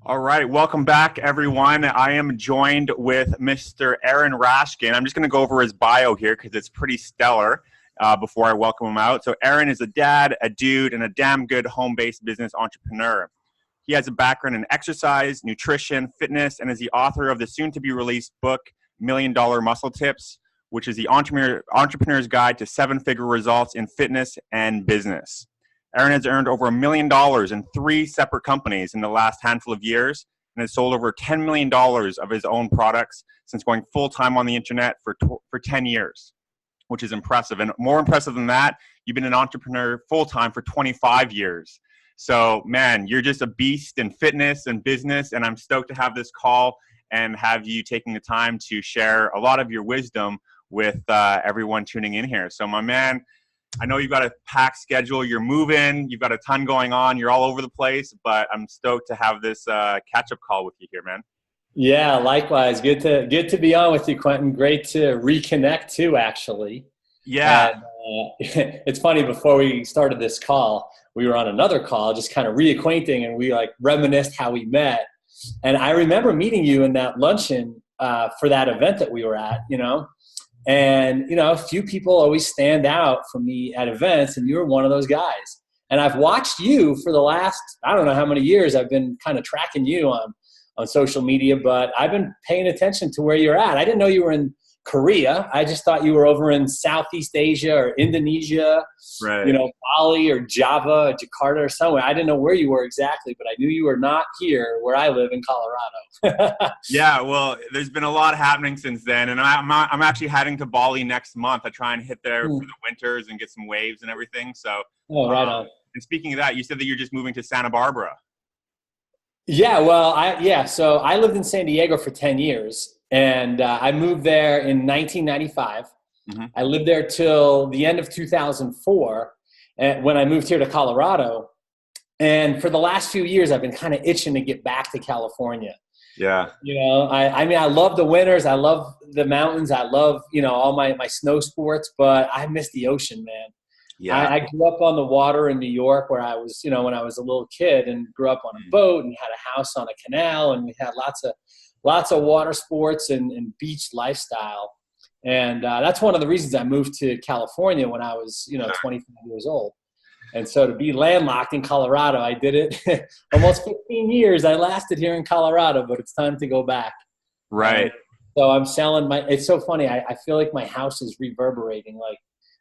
All right, welcome back, everyone. I am joined with Mr. Aaron Rashkin. I'm just going to go over his bio here because it's pretty stellar before I welcome him out. So Aaron is a dad, a dude, and a damn good home-based business entrepreneur. He has a background in exercise, nutrition, fitness, and is the author of the soon-to-be-released book, $1 Million Muscle Tips, which is the entrepreneur's guide to seven-figure results in fitness and business. Aaron has earned over $1 million in 3 separate companies in the last handful of years and has sold over $10 million of his own products since going full-time on the internet for 10 years, which is impressive. And more impressive than that, you've been an entrepreneur full-time for 25 years. So, man, you're just a beast in fitness and business, and I'm stoked to have this call and have you taking the time to share a lot of your wisdom with everyone tuning in here. So, my man, I know you've got a packed schedule. You're moving. You've got a ton going on. You're all over the place, but I'm stoked to have this catch-up call with you here, man. Yeah, likewise. Good to be on with you, Quentin. Great to reconnect too, actually. Yeah. And, it's funny, before we started this call, we were on another call, just kind of reacquainting, and we reminisced how we met. And I remember meeting you in that luncheon for that event that we were at, And, a few people always stand out for me at events, and you were one of those guys. And I've watched you for the last, I don't know how many years. I've been kind of tracking you on social media, but I've been paying attention to where you're at. I didn't know you were in Korea. I just thought you were over in Southeast Asia or Indonesia, right. Bali or Java, or Jakarta or somewhere. I didn't know where you were exactly, but I knew you were not here where I live in Colorado. Yeah, well, there's been a lot happening since then, and I'm actually heading to Bali next month. I try and hit there for the winters and get some waves and everything. So, right on. And speaking of that, you said that you're just moving to Santa Barbara. Yeah, well, so I lived in San Diego for 10 years. And I moved there in 1995. Mm-hmm. I lived there till the end of 2004 when I moved here to Colorado. And for the last few years, I've been kind of itching to get back to California. Yeah. I love the winters. I love the mountains. I love, all my snow sports, but I miss the ocean, man. Yeah. I grew up on the water in New York where I was, when I was a little kid, and grew up on a boat and had a house on a canal, and we had lots of water sports and beach lifestyle. And that's one of the reasons I moved to California when I was, 25 years old. And so to be landlocked in Colorado, I did it almost 15 years. I lasted here in Colorado, but it's time to go back. Right. So I'm selling it's so funny. I feel like my house is reverberating. Like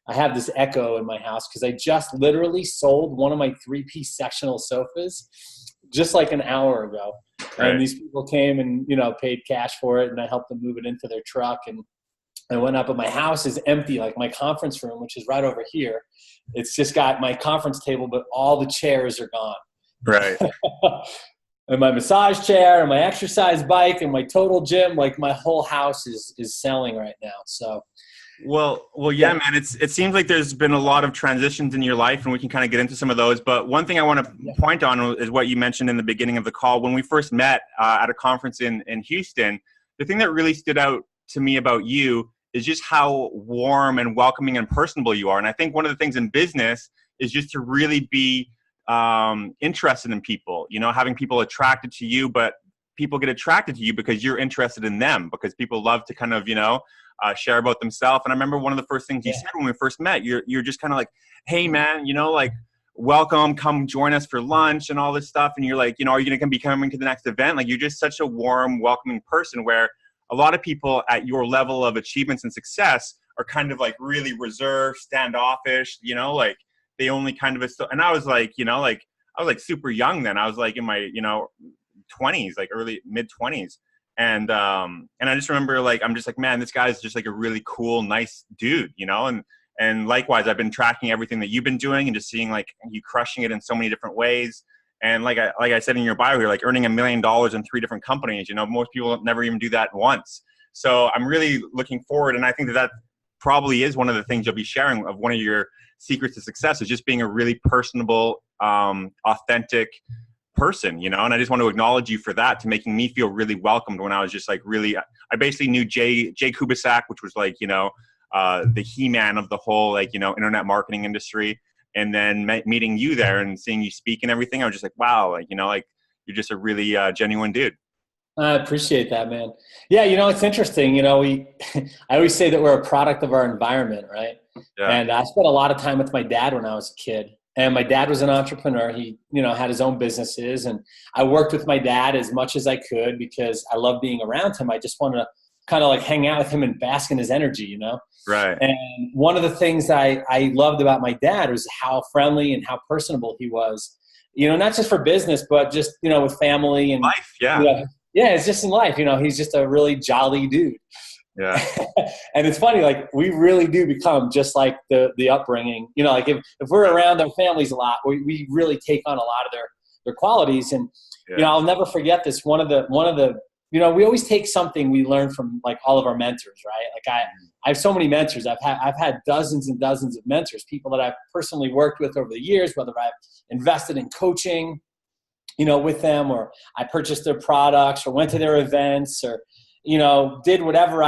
I have this echo in my house because I just literally sold one of my 3-piece sectional sofas just like an hour ago. Right. And these people came and, paid cash for it, and I helped them move it into their truck. And I went up, but my house is empty. Like my conference room, which is right over here, it's just got my conference table, but all the chairs are gone. Right. And my massage chair and my exercise bike and my total gym, like my whole house is selling right now. So. Well, yeah, man, it seems like there's been a lot of transitions in your life, and we can kind of get into some of those. But one thing I want to point on is what you mentioned in the beginning of the call. When we first met at a conference in Houston, the thing that really stood out to me about you is just how warm and welcoming and personable you are. And I think one of the things in business is just to really be interested in people, having people attracted to you, but people get attracted to you because you're interested in them, because people love to kind of, share about themselves. And I remember one of the first things you said when we first met, you're just kind of like, hey man, welcome, come join us for lunch and all this stuff. And you're like, are you going to be coming to the next event? Like, you're just such a warm, welcoming person, where a lot of people at your level of achievements and success are kind of like really reserved, standoffish, like they only kind of, and I was like, I was like super young then. I was like in my, 20s, like early mid 20s. And I just remember, like, I'm just like, man, this guy's just like a really cool, nice dude, and likewise, I've been tracking everything that you've been doing and just seeing like you crushing it in so many different ways. And like I said in your bio here, like earning $1 million in 3 different companies, most people never even do that once. So I'm really looking forward. And I think that probably is one of the things you'll be sharing of one of your secrets to success, is just being a really personable, authentic person, and I just want to acknowledge you for that, to making me feel really welcomed when I was just like really, I basically knew Jay Kubisak, which was like, the he-man of the whole, like, internet marketing industry. And then meeting you there and seeing you speak and everything, I was just like, wow, like, you're just a really genuine dude. I appreciate that, man. Yeah, it's interesting. I always say that we're a product of our environment, right? Yeah. And I spent a lot of time with my dad when I was a kid. And my dad was an entrepreneur. He, had his own businesses. And I worked with my dad as much as I could because I love being around him. I just wanted to kind of like hang out with him and bask in his energy, Right. And one of the things I loved about my dad was how friendly and how personable he was, not just for business, but just, with family and life. Yeah. Yeah, it's just in life. He's just a really jolly dude. Yeah. And it's funny, like we really do become just like the upbringing. Like if we're around our families a lot, we really take on a lot of their qualities. And I'll never forget this. One of the we always take something we learn from like all of our mentors, right? Like I have so many mentors. I've had dozens and dozens of mentors, people that I've personally worked with over the years, whether I've invested in coaching, with them, or I purchased their products or went to their events or, did whatever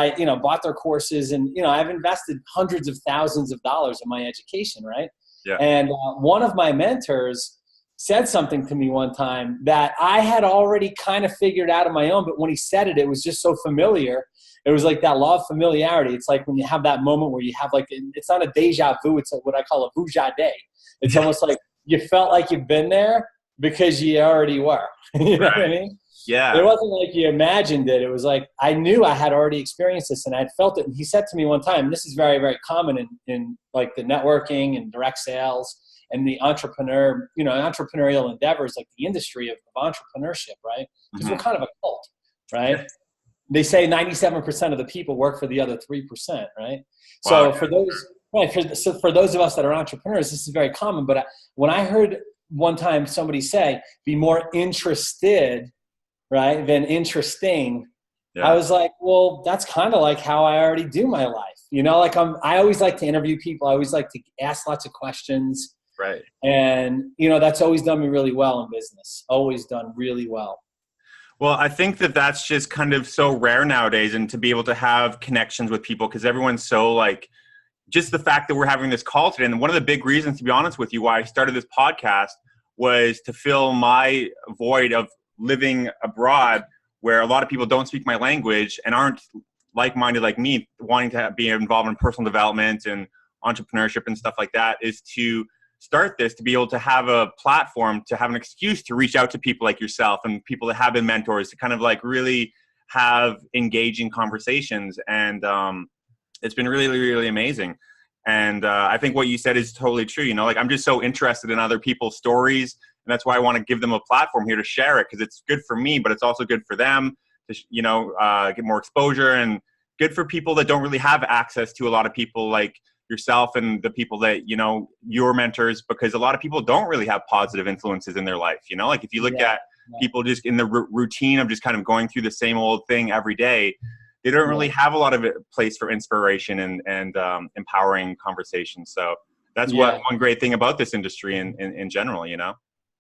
bought their courses. And, I've invested hundreds of thousands of dollars in my education. Right. Yeah. And one of my mentors said something to me one time that I had already kind of figured out on my own. But when he said it, it was just so familiar. It was like that law of familiarity. It's like when you have that moment where you have like, it's not a deja vu. It's what I call a vujade. It's almost like you felt like you've been there because you already were. You know what I mean? Yeah. It wasn't like you imagined it. It was like I knew I had already experienced this and I'd felt it. And he said to me one time, and this is very, very common in like the networking and direct sales and the entrepreneurial endeavors, like the industry of entrepreneurship, right? Because we're kind of a cult, right? Yeah. They say 97% of the people work for the other 3%, right? Wow. So for those of us that are entrepreneurs, this is very common. But when I heard one time somebody say, be more interested, right, than interesting, I was like, well, that's kind of like how I already do my life. Like I always like to interview people. I always like to ask lots of questions. Right. And, that's always done me really well in business. Always done really well. Well, I think that's just kind of so rare nowadays, and to be able to have connections with people, because everyone's so like, just the fact that we're having this call today. And one of the big reasons, to be honest with you, why I started this podcast was to fill my void of living abroad, where a lot of people don't speak my language and aren't like-minded like me, wanting to be involved in personal development and entrepreneurship and stuff like that, is to start this, to be able to have a platform, to have an excuse to reach out to people like yourself and people that have been mentors, to kind of like really have engaging conversations. And it's been really, really amazing. And I think what you said is totally true. Like I'm just so interested in other people's stories. And that's why I want to give them a platform here to share it, because it's good for me, but it's also good for them to, get more exposure, and good for people that don't really have access to a lot of people like yourself and the people that, your mentors, because a lot of people don't really have positive influences in their life. Like if you look at people just in the routine of just kind of going through the same old thing every day, they don't really have a lot of place for inspiration and empowering conversations. So that's one great thing about this industry in general,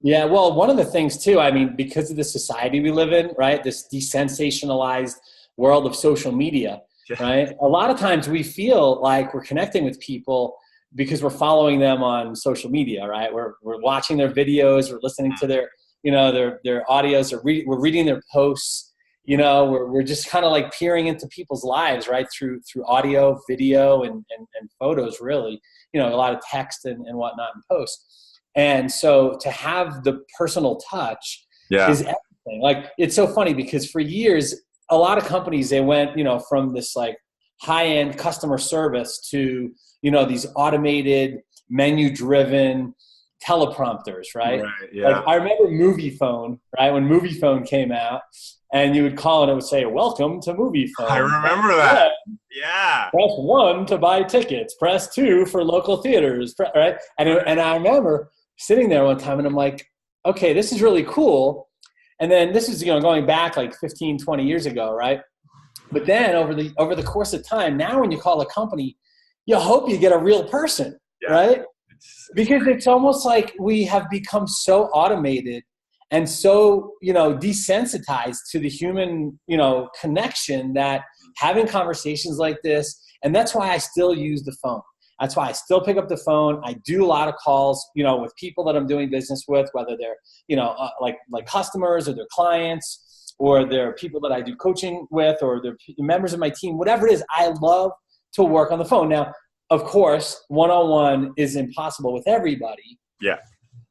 Yeah, well, one of the things too, I mean, because of the society we live in, right, this desensationalized world of social media, right, a lot of times we feel like we're connecting with people because we're following them on social media, right? We're watching their videos, we're listening to their audios, or we're reading their posts. We're just kind of like peering into people's lives, right, through audio, video, and photos, really, a lot of text and whatnot in posts. And so to have the personal touch is everything. Like, it's so funny because for years, a lot of companies, they went, from this like high-end customer service to, these automated menu-driven teleprompters, right? Like, I remember Movie Phone, right? When Movie Phone came out, and you would call and it would say, "Welcome to Movie Phone." I remember that. Yeah. Press 1 to buy tickets. Press 2 for local theaters, right? And I remember sitting there one time and I'm like, okay, this is really cool. And then this is, going back like 15, 20 years ago, right? But then over the course of time, now when you call a company, you hope you get a real person, right? Because it's almost like we have become so automated and so, desensitized to the human, connection, that having conversations like this, and that's why I still use the phone. That's why I still pick up the phone. I do a lot of calls, with people that I'm doing business with, whether they're, like customers or their clients, or they're people that I do coaching with, or they're members of my team, whatever it is. I love to work on the phone. Now, of course, one-on-one is impossible with everybody. Yeah.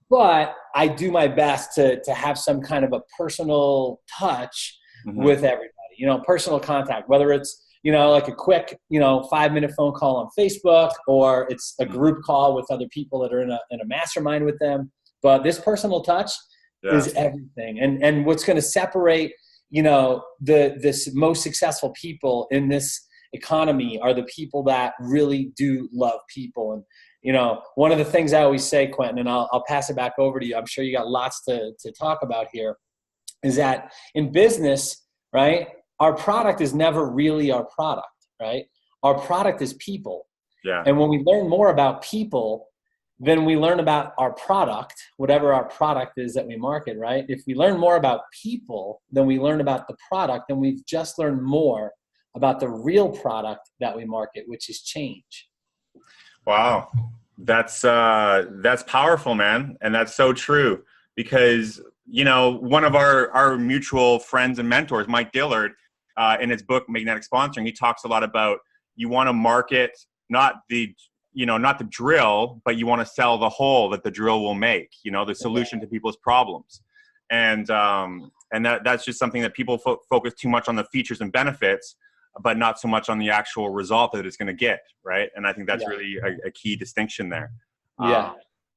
But I do my best to have some kind of a personal touch with everybody, personal contact, whether it's, like a quick, 5-minute phone call on Facebook, or it's a group call with other people that are in a mastermind with them. But this personal touch is everything. And what's going to separate, the most successful people in this economy are the people that really do love people. And, one of the things I always say, Quentin, and I'll pass it back over to you, I'm sure you got lots to talk about here, is that in business, right, our product is never really our product, right? Our product is people. Yeah. And when we learn more about people, then we learn about our product, whatever our product is that we market, right? If we learn more about people than we learn about the product, then we've just learned more about the real product that we market, which is change. Wow. That's powerful, man. And that's so true, because, one of our mutual friends and mentors, Mike Dillard, in his book, Magnetic Sponsoring, he talks a lot about, you want to market, not the drill, but you want to sell the hole that the drill will make, the solution to people's problems. And that's just something that people focus too much on, the features and benefits, but not so much on the actual result that it's going to get. Right. And I think that's really a key distinction there. Yeah,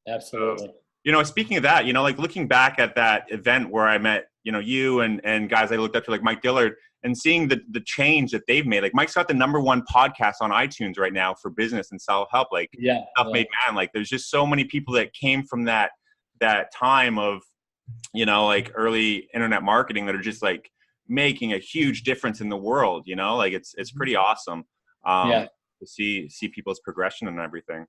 absolutely. So, speaking of that, like looking back at that event where I met, you and guys I looked up to, like Mike Dillard, and seeing the change that they've made. Like Mike's got the #1 podcast on iTunes right now for business and self-help, like self-made man. Like there's just so many people that came from that time of, like early internet marketing, that are just like making a huge difference in the world, like it's pretty awesome to see people's progression and everything.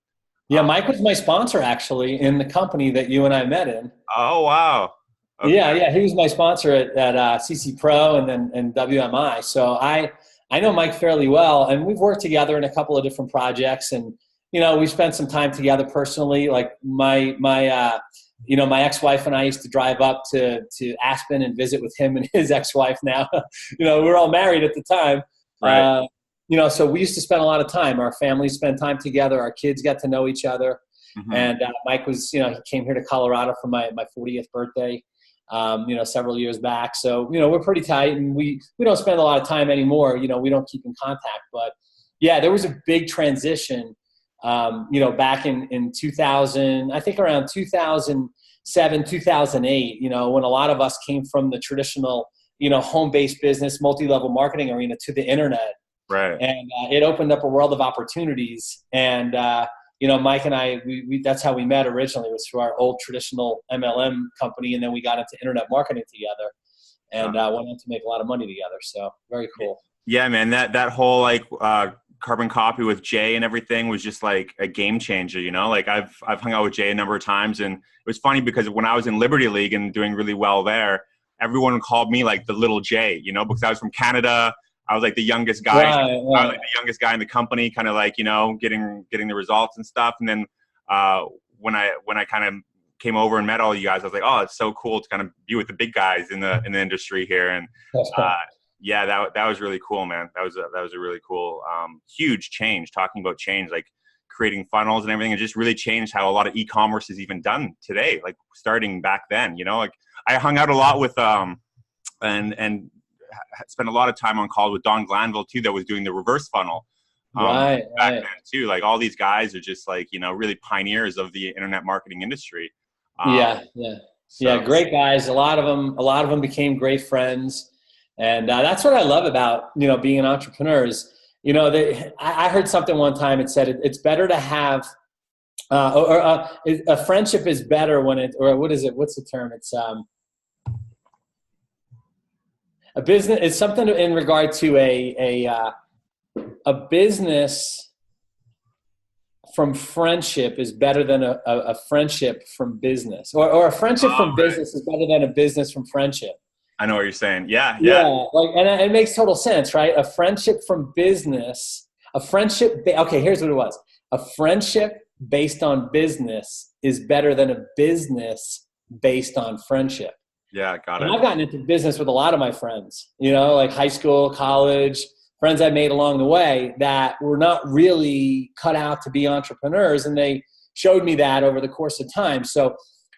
Yeah, Mike was my sponsor actually in the company that you and I met in. Oh, wow. Okay. Yeah, he was my sponsor at CC Pro and WMI. So I know Mike fairly well, and we've worked together in a couple of different projects, and we spent some time together personally. Like my ex-wife and I used to drive up to Aspen and visit with him and his ex-wife. Now, we were all married at the time. Right. So we used to spend a lot of time. Our families spent time together. Our kids got to know each other. And Mike was, he came here to Colorado for my 40th birthday. Several years back. So, we're pretty tight, and we don't spend a lot of time anymore. We don't keep in contact, but yeah, there was a big transition, back in 2000, I think around 2007, 2008, when a lot of us came from the traditional, home-based business, multi-level marketing arena to the internet. Right. And it opened up a world of opportunities. And, Mike and I, we that's how we met originally, was through our old traditional MLM company. And then we got into internet marketing together and went on to make a lot of money together. So very cool. Yeah, man, that whole like carbon copy with Jay and everything was just like a game changer, like I've hung out with Jay a number of times, and it was funny because when I was in Liberty League and doing really well there, everyone called me like the little Jay, because I was from Canada. I was like the youngest guy. Right. I was like the youngest guy in the company, kind of like, getting the results and stuff. And then when I kind of came over and met all you guys, I was like, oh, it's so cool to kind of be with the big guys in the industry here. And yeah, that was really cool, man. That was a really cool, huge change. Talking about change, like creating funnels and everything, it just really changed how a lot of e-commerce is even done today. Like starting back then, like I hung out a lot with and spent a lot of time on calls with Don Glanville too, that was doing the reverse funnle back then too. Like all these guys are just like, really pioneers of the internet marketing industry. So, great guys. A lot of them became great friends. And that's what I love about, being an entrepreneur is, I heard something one time. It said it's better to have, a friendship is better when what is it? What's the term? It's a business. It's something in regard to a business from friendship is better than a friendship from business, or a friendship from business is better than a business from friendship. I know what you're saying. Yeah. Like, and it makes total sense, right? A friendship from business, okay, here's what it was. a friendship based on business is better than a business based on friendship. Yeah, got it. And I've gotten into business with a lot of my friends, you know, like high school, college, friends I made along the way that were not really cut out to be entrepreneurs. And they showed me that over the course of time. So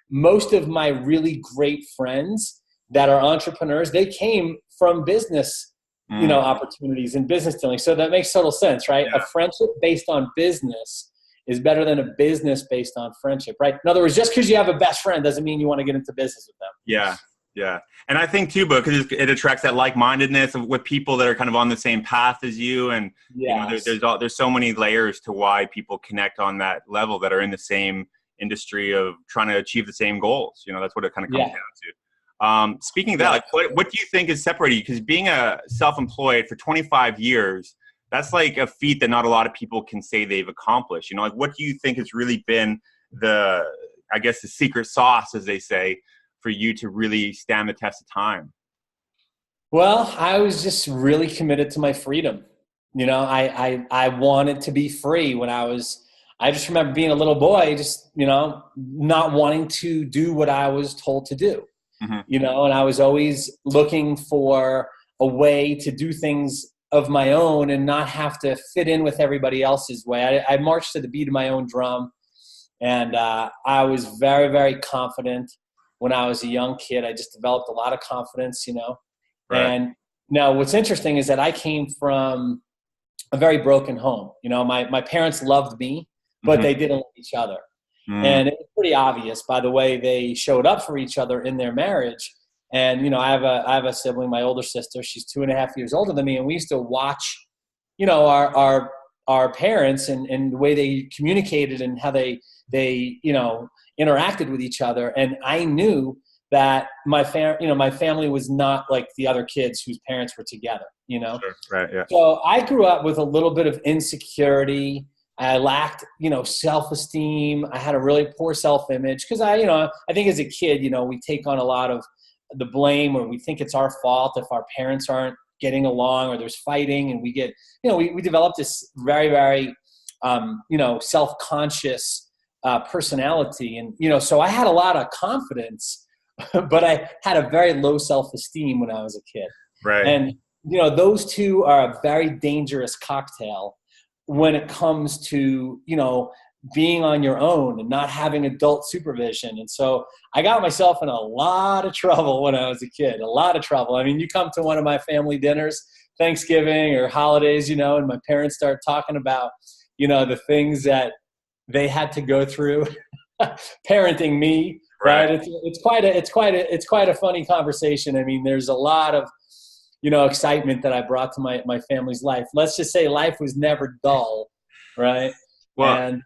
most of my really great friends that are entrepreneurs, they came from business, you know, opportunities and business dealing. So that makes total sense, right? Yeah. A friendship based on business is better than a business based on friendship, right? In other words, just because you have a best friend doesn't mean you want to get into business with them. Yeah, yeah. And I think too, because it attracts that like-mindedness with people that are kind of on the same path as you. And yes. you know, there's so many layers to why people connect on that level that are in the same industry of trying to achieve the same goals. You know, that's what it kind of comes down to. Speaking of that, like, what do you think is separating you? Because being a self-employed for 25 years, that's like a feat that not a lot of people can say they've accomplished. You know, like, what do you think has really been the secret sauce, as they say, for you to really stand the test of time? Well, I was just really committed to my freedom. You know, I wanted to be free when I just remember being a little boy, just, you know, not wanting to do what I was told to do, you know, and I was always looking for a way to do things of my own and not have to fit in with everybody else's way. I marched to the beat of my own drum, and I was very, very confident when I was a young kid. I just developed a lot of confidence, you know. Right. And now what's interesting is that I came from a very broken home. You know, my parents loved me, but they didn't love each other. And it was pretty obvious by the way they showed up for each other in their marriage. And, you know, I have a sibling, my older sister. She's 2.5 years older than me. And we used to watch, you know, our parents and the way they communicated and how they, you know, interacted with each other. And I knew that my family was not like the other kids whose parents were together, you know? Sure. Right. Yeah. So I grew up with a little bit of insecurity. I lacked, you know, self-esteem. I had a really poor self-image because I think as a kid, you know, we take on a lot of the blame, or we think it's our fault if our parents aren't getting along or there's fighting, and we get, you know, we developed this very, very, you know, self-conscious personality. And, you know, so I had a lot of confidence, but I had a very low self-esteem when I was a kid. Right. And, you know, those two are a very dangerous cocktail when it comes to, you know, being on your own and not having adult supervision. And so I got myself in a lot of trouble when I was a kid, a lot of trouble. I mean, you come to one of my family dinners, Thanksgiving or holidays, you know, and my parents start talking about, you know, the things that they had to go through parenting me. Right. It's quite a funny conversation. I mean, there's a lot of, you know, excitement that I brought to my family's life. Let's just say life was never dull. Right. Well,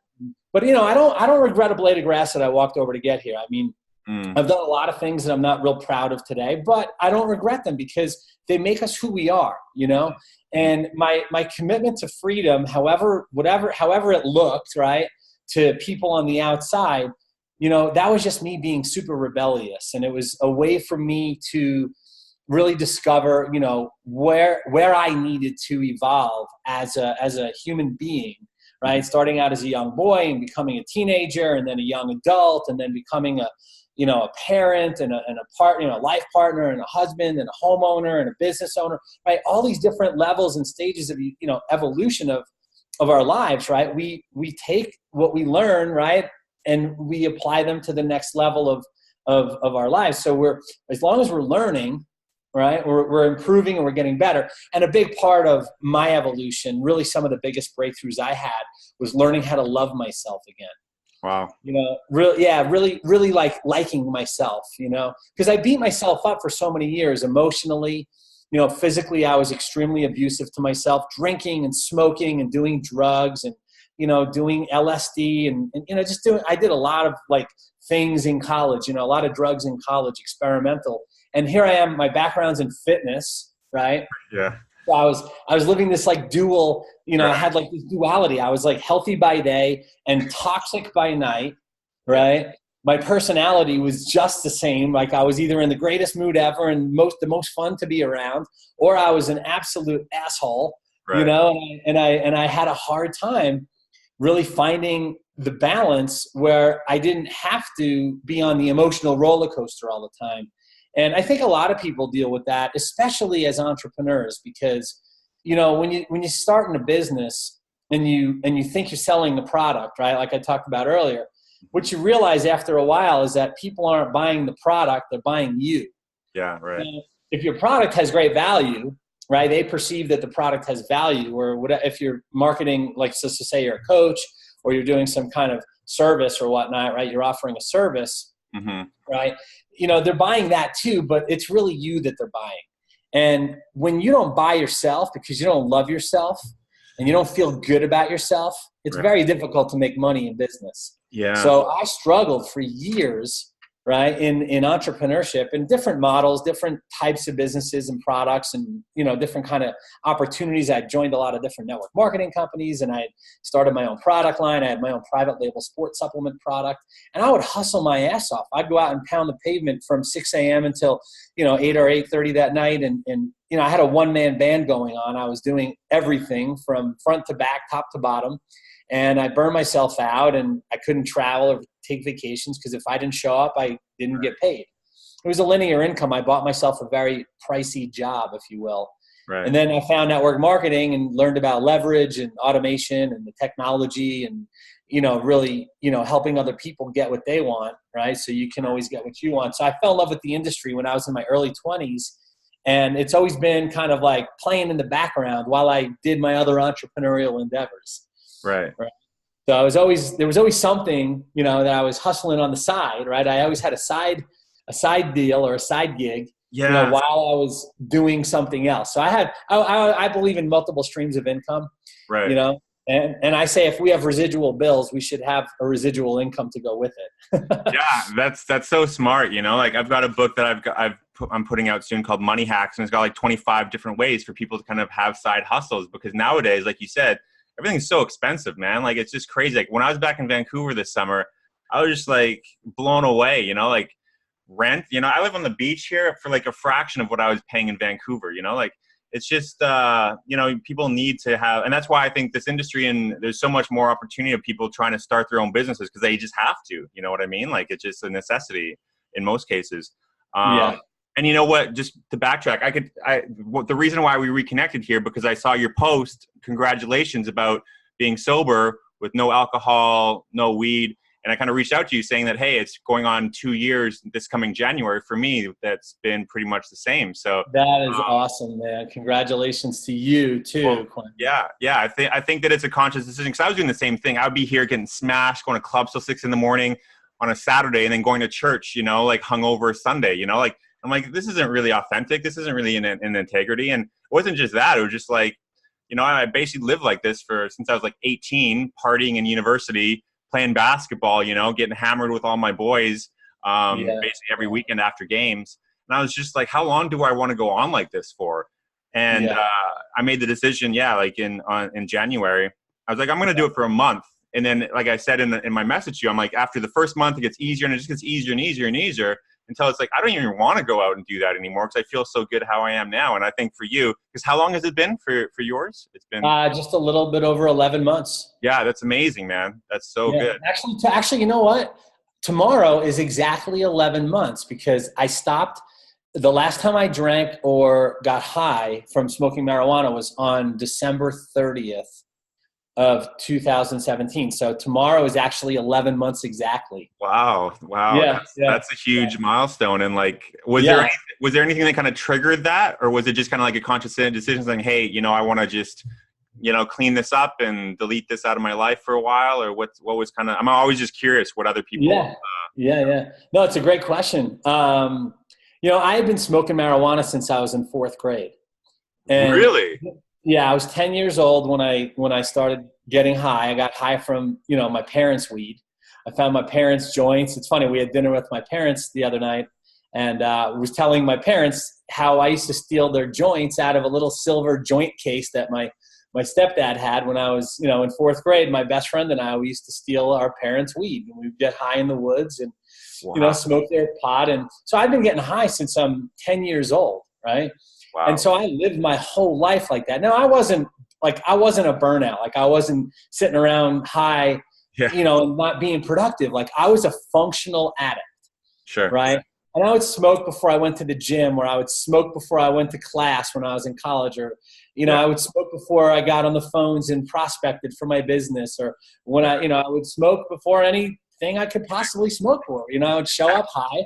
but, you know, I don't regret a blade of grass that I walked over to get here. I mean, I've done a lot of things that I'm not real proud of today, but I don't regret them because they make us who we are, you know? And my commitment to freedom, however it looked, right, to people on the outside, you know, that was just me being super rebellious. And it was a way for me to really discover, you know, where I needed to evolve as a human being. Right, starting out as a young boy and becoming a teenager, and then a young adult, and then becoming a parent and a partner, you know, a life partner and a husband and a homeowner and a business owner. Right, all these different levels and stages of, you know, evolution of our lives. Right, we take what we learn, right, and we apply them to the next level of our lives. So as long as we're learning. Right, we're improving and we're getting better. And a big part of my evolution, really some of the biggest breakthroughs I had, was learning how to love myself again. Wow. You know, really like liking myself, you know, because I beat myself up for so many years emotionally. You know, physically, I was extremely abusive to myself, drinking and smoking and doing drugs and, you know, doing LSD and you know, I did a lot of like things in college, you know, a lot of drugs in college, experimental. And here I am, my background's in fitness, right? Yeah. So I was living this like dual, you know, I had like this duality. I was like healthy by day and toxic by night, right? My personality was just the same. Like I was either in the greatest mood ever and the most fun to be around, or I was an absolute asshole, you know, and I had a hard time, really finding the balance where I didn't have to be on the emotional roller coaster all the time. And I think a lot of people deal with that, especially as entrepreneurs, because, when you start in a business and you think you're selling the product, right? Like I talked about earlier, what you realize after a while is that people aren't buying the product, they're buying you. Yeah, right. And if your product has great value, right, they perceive that the product has value. Or if you're marketing, like just to say you're a coach or you're doing some kind of service or whatnot, right? You're offering a service, right? They're buying that too, but it's really you that they're buying. And when you don't buy yourself because you don't love yourself and you don't feel good about yourself, it's very difficult to make money in business. Yeah. So I struggled for years, right, in entrepreneurship and different models, different types of businesses and products and, different kind of opportunities. I joined a lot of different network marketing companies and I started my own product line. I had my own private label sports supplement product and I would hustle my ass off. I'd go out and pound the pavement from 6 a.m. until, 8 or 8:30 that night. And I had a one-man band going on. I was doing everything from front to back, top to bottom. And I burned myself out and I couldn't travel or take vacations because if I didn't show up, I didn't get paid. It was a linear income. I bought myself a very pricey job, if you will. Right. And then I found network marketing and learned about leverage and automation and the technology and, really, helping other people get what they want, right? So you can always get what you want. So I fell in love with the industry when I was in my early 20s. And it's always been kind of like playing in the background while I did my other entrepreneurial endeavors. Right. So there was always something, that I was hustling on the side, right? I always had a side deal or a side gig, while I was doing something else. So I believe in multiple streams of income, right? And I say if we have residual bills, we should have a residual income to go with it. Yeah, that's so smart. Like I've got a book that I'm putting out soon called Money Hacks, and it's got like 25 different ways for people to kind of have side hustles because nowadays, like you said, everything's so expensive, man. Like, it's just crazy. Like, when I was back in Vancouver this summer, I was just, like, blown away, like, rent. I live on the beach here for, like, a fraction of what I was paying in Vancouver, Like, it's just, people need to have – and that's why I think this industry and there's so much more opportunity of people trying to start their own businesses because they just have to. You know what I mean? Like, it's just a necessity in most cases. Yeah. And you know what, just to backtrack, the reason why we reconnected here, because I saw your post, congratulations about being sober with no alcohol, no weed. And I kind of reached out to you saying that, hey, it's going on 2 years this coming January for me. That's been pretty much the same. So that is awesome, man. Congratulations to you too, Quinn. Yeah. I think that it's a conscious decision because I was doing the same thing. I would be here getting smashed, going to clubs till 6 a.m. on a Saturday and then going to church, like hungover Sunday, like, I'm like, this isn't really authentic. This isn't really in integrity. And it wasn't just that. It was just like, I basically lived like this since I was like 18, partying in university, playing basketball, getting hammered with all my boys basically every weekend after games. And I was just like, how long do I want to go on like this for? And I made the decision, like in January, I was like, I'm going to do it for a month. And then, like I said in my message to you, I'm like, after the first month, it gets easier and it just gets easier and easier and easier. Until it's like, I don't even want to go out and do that anymore because I feel so good how I am now. And I think for you, because how long has it been for yours? It's been just a little bit over 11 months. Yeah, that's amazing, man. That's so good. Actually, you know what? Tomorrow is exactly 11 months because I stopped. The last time I drank or got high from smoking marijuana was on December 30th. Of 2017. So tomorrow is actually 11 months exactly. Wow. That's a huge milestone. And like, was there anything that kind of triggered that? Or was it just kind of like a conscious decision saying, hey, I want to just, clean this up and delete this out of my life for a while? Or what was kind of, I'm always just curious what other people. Yeah. No, it's a great question. I had been smoking marijuana since I was in 4th grade. And really? Yeah, I was 10 years old when I started getting high. I got high from, my parents' weed. I found my parents' joints. It's funny, we had dinner with my parents the other night, and was telling my parents how I used to steal their joints out of a little silver joint case that my stepdad had when I was, in 4th grade. My best friend and I, we used to steal our parents' weed. And we'd get high in the woods and, smoke their pot. And so I've been getting high since I'm 10 years old, right? Wow. And so I lived my whole life like that. Now, I wasn't like, I wasn't a burnout. Like, I wasn't sitting around high, you know, and not being productive. Like, I was a functional addict. Sure. Right. And I would smoke before I went to the gym, or I would smoke before I went to class when I was in college, or, you know, I would smoke before I got on the phones and prospected for my business, or when I, you know, I would smoke before anything I could possibly smoke for. You know, I would show up high,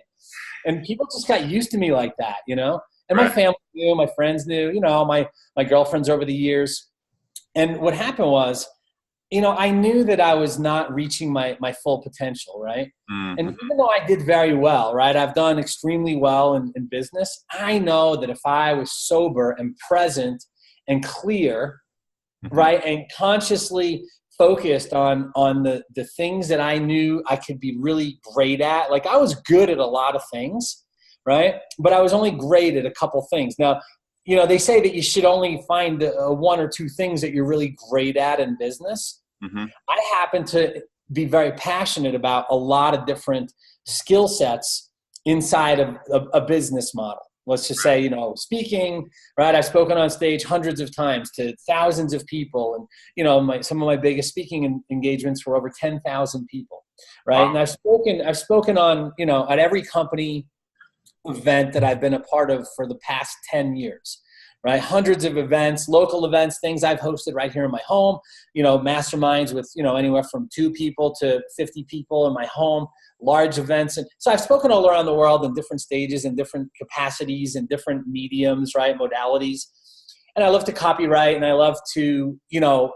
and people just got used to me like that, you know, and my family knew, my friends knew, you know, my girlfriends over the years. And what happened was, you know, I knew that I was not reaching my full potential, right? And even though I did very well, right, I've done extremely well in business, I know that if I was sober and present and clear, right, and consciously focused on the things that I knew I could be really great at, like I was good at a lot of things, right? But I was only great at a couple things. Now, you know, they say that you should only find one or two things that you're really great at in business. I happen to be very passionate about a lot of different skill sets inside of a business model. Let's just say, you know, speaking, right? I've spoken on stage hundreds of times to thousands of people. And, you know, some of my biggest speaking engagements were over 10,000 people, right? Wow. And I've spoken on, you know, at every company event that I've been a part of for the past 10 years, right? Hundreds of events, local events, things I've hosted right here in my home, you know, masterminds with, you know, anywhere from 2 people to 50 people in my home, large events. And so I've spoken all around the world in different stages and different capacities and different mediums, right? Modalities. And I love to copyright, and I love to, you know,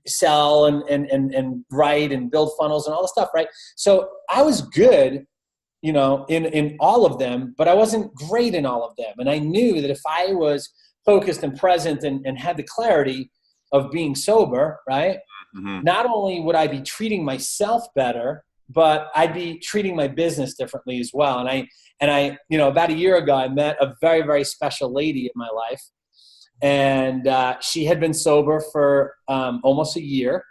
sell and write and build funnels and all this stuff, right? So I was good, you know, in all of them, but I wasn't great in all of them. And I knew that if I was focused and present and had the clarity of being sober, right? Not only would I be treating myself better, but I'd be treating my business differently as well. And I, you know, about a year ago, I met a very, very special lady in my life, and she had been sober for almost a year.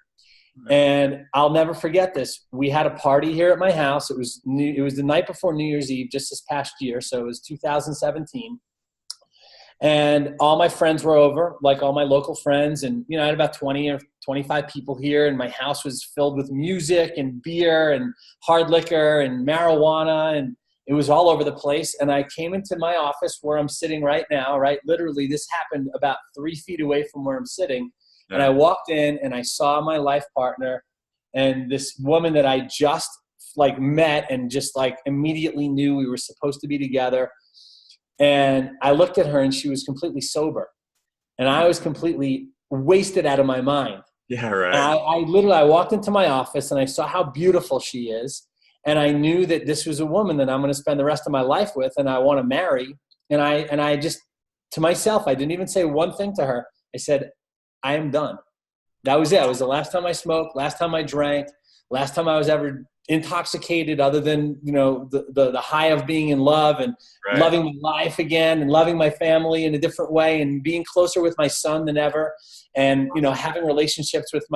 And I'll never forget this. We had a party here at my house. It was the night before New Year's Eve, just this past year. So it was 2017. And all my friends were over, like all my local friends. And, you know, I had about 20 or 25 people here. And my house was filled with music and beer and hard liquor and marijuana. And it was all over the place. And I came into my office where I'm sitting right now, right? Literally, this happened about 3 feet away from where I'm sitting. And I walked in and I saw my life partner and this woman that I just like met and just like immediately knew we were supposed to be together. And I looked at her and she was completely sober. And I was completely wasted out of my mind. Yeah, right. And I walked into my office and I saw how beautiful she is. And I knew that this was a woman that I'm going to spend the rest of my life with and I want to marry. And I just, to myself, I didn't even say one thing to her. I said, I am done. That was it. It was the last time I smoked, last time I drank, last time I was ever intoxicated other than, you know, the high of being in love and loving my life again and loving my family in a different way and being closer with my son than ever. And, you know, having relationships with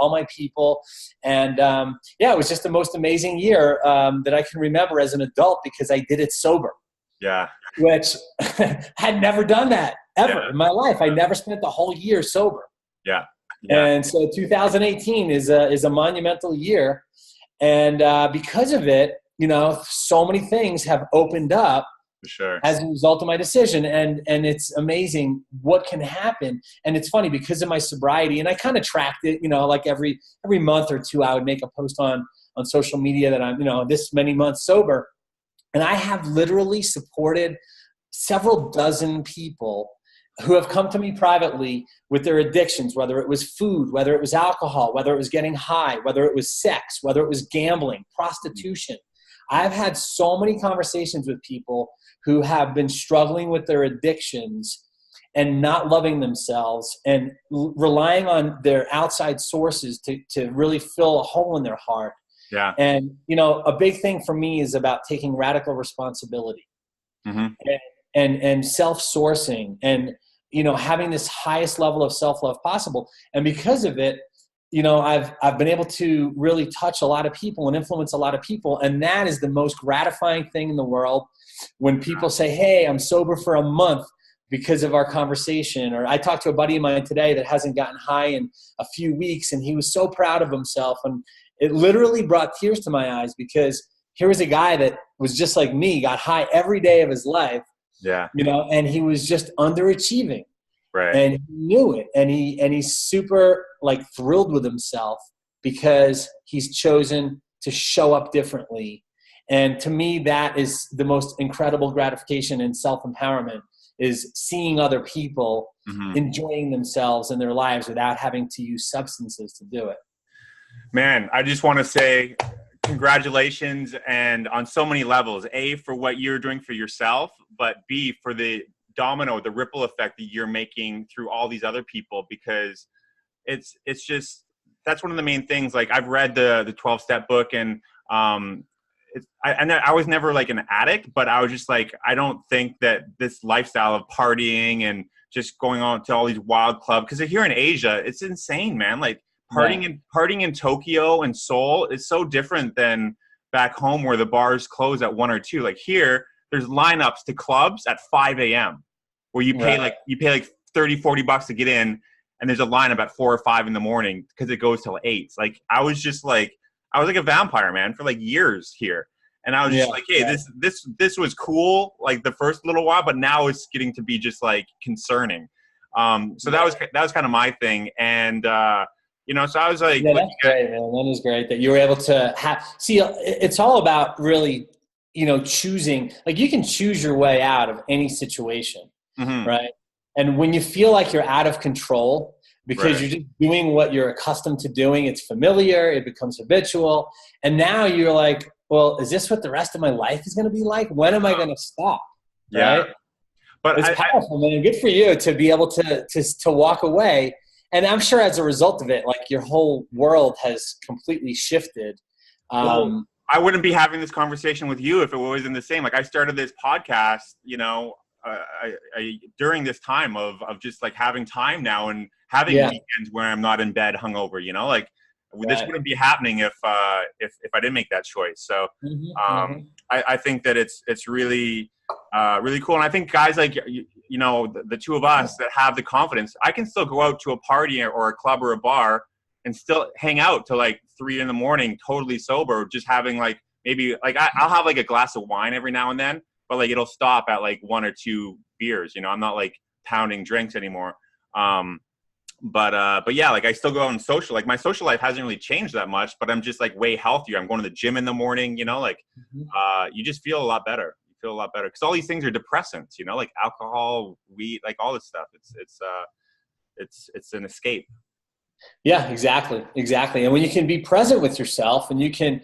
all my people. And yeah, it was just the most amazing year that I can remember as an adult because I did it sober. Yeah. Which had never done that ever in my life. I never spent the whole year sober. Yeah. And so 2018 is a monumental year. And because of it, you know, so many things have opened up as a result of my decision. And it's amazing what can happen. And it's funny because of my sobriety, and I kind of tracked it, you know, like every month or two, I would make a post on social media that I'm, you know, this many months sober. And I have literally supported several dozen people who have come to me privately with their addictions, whether it was food, whether it was alcohol, whether it was getting high, whether it was sex, whether it was gambling, prostitution. I've had so many conversations with people who have been struggling with their addictions and not loving themselves and relying on their outside sources to really fill a hole in their heart. Yeah. And, you know, a big thing for me is about taking radical responsibility and self-sourcing and, you know, having this highest level of self-love possible. And because of it, you know, I've been able to really touch a lot of people and influence a lot of people. And that is the most gratifying thing in the world when people say, hey, I'm sober for a month, because of our conversation. Or I talked to a buddy of mine today that hasn't gotten high in a few weeks, and he was so proud of himself. And it literally brought tears to my eyes, because here was a guy that was just like me, got high every day of his life. Yeah. You know, and he was just underachieving. Right. And he knew it. And he's super like thrilled with himself because he's chosen to show up differently. And to me, that is the most incredible gratification in self-empowerment, is seeing other people enjoying themselves and their lives without having to use substances to do it. Man, I just want to say congratulations, and on so many levels. A, for what you're doing for yourself, but B, for the ripple effect that you're making through all these other people, because it's just, that's one of the main things. Like, I've read the 12-step book, and I was never like an addict, but I was just like, I don't think that this lifestyle of partying and just going on to all these wild clubs, because here in Asia, it's insane, man. Like, partying in Tokyo and Seoul is so different than back home where the bars close at 1 or 2. Like, here, there's lineups to clubs at 5 a.m. where you pay like $30-$40 to get in, and there's a lineup at 4 or 5 in the morning because it goes till 8. Like, I was like a vampire, man, for like years here. And I was just like, hey, this was cool, like the first little while, but now it's getting to be just like concerning. So that was kind of my thing. And you know, so I was like, that's great, man. That is great that you were able to see, it's all about really, you know, choosing, like, you can choose your way out of any situation, right? And when you feel like you're out of control because you're just doing what you're accustomed to doing, it's familiar, it becomes habitual. And now you're like, well, is this what the rest of my life is going to be like? When am I going to stop? Right? But it's powerful, man. Good for you to be able to walk away. And I'm sure as a result of it, like, your whole world has completely shifted. Well, I wouldn't be having this conversation with you if it wasn't the same. Like, I started this podcast, you know, during this time of just like having time now and having weekends where I'm not in bed hungover, you know, like this wouldn't be happening if I didn't make that choice. So I think that it's really really cool. And I think guys like, you know, the two of us that have the confidence, I can still go out to a party or a club or a bar and still hang out till like 3 a.m, totally sober, just having like, maybe like I'll have like a glass of wine every now and then, but like it'll stop at like 1 or 2 beers, you know. I'm not like pounding drinks anymore. But yeah, like I still go out and social. Like, my social life hasn't really changed that much, but I'm just like way healthier. I'm going to the gym in the morning, you know, like you just feel a lot better. You feel a lot better because all these things are depressants, you know, like alcohol, weed, like all this stuff. It's an escape. Yeah, exactly. And when you can be present with yourself and you can,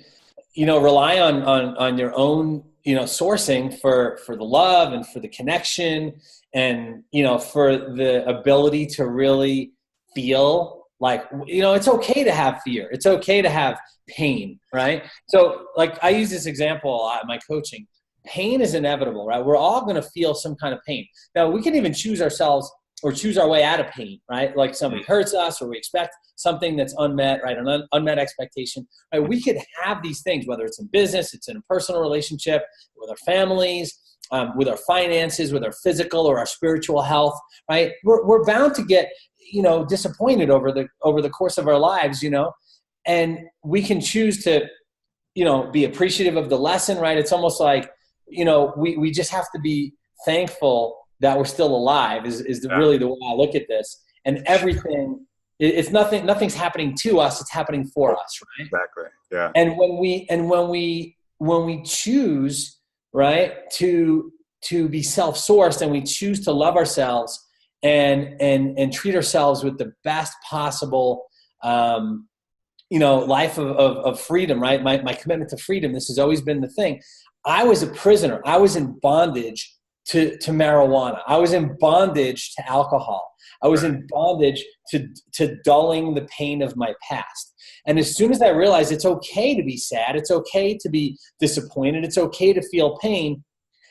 you know, rely on your own, you know, sourcing for the love and for the connection and, you know, for the ability to really feel like, you know, it's okay to have fear. It's okay to have pain, right? So like I use this example a lot in my coaching. Pain is inevitable, right? We're all going to feel some kind of pain. Now, we can even choose ourselves or choose our way out of pain, right? Like somebody hurts us or we expect something that's unmet, right? An unmet expectation. Right? We could have these things, whether it's in business, it's in a personal relationship, with our families, with our finances, with our physical or our spiritual health, right? We're bound to get, you know, disappointed over the course of our lives, you know, and we can choose to, you know, be appreciative of the lesson, right? It's almost like, you know, we just have to be thankful that we're still alive is really the way I look at this. And everything, it's nothing's happening to us, it's happening for us, right? Exactly. Yeah. And when we choose, right, to be self-sourced and we choose to love ourselves and treat ourselves with the best possible you know, life of freedom, right? My commitment to freedom, this has always been the thing. I was a prisoner. I was in bondage to marijuana. I was in bondage to alcohol. I was in bondage to dulling the pain of my past. And as soon as I realized it's okay to be sad, it's okay to be disappointed, it's okay to feel pain,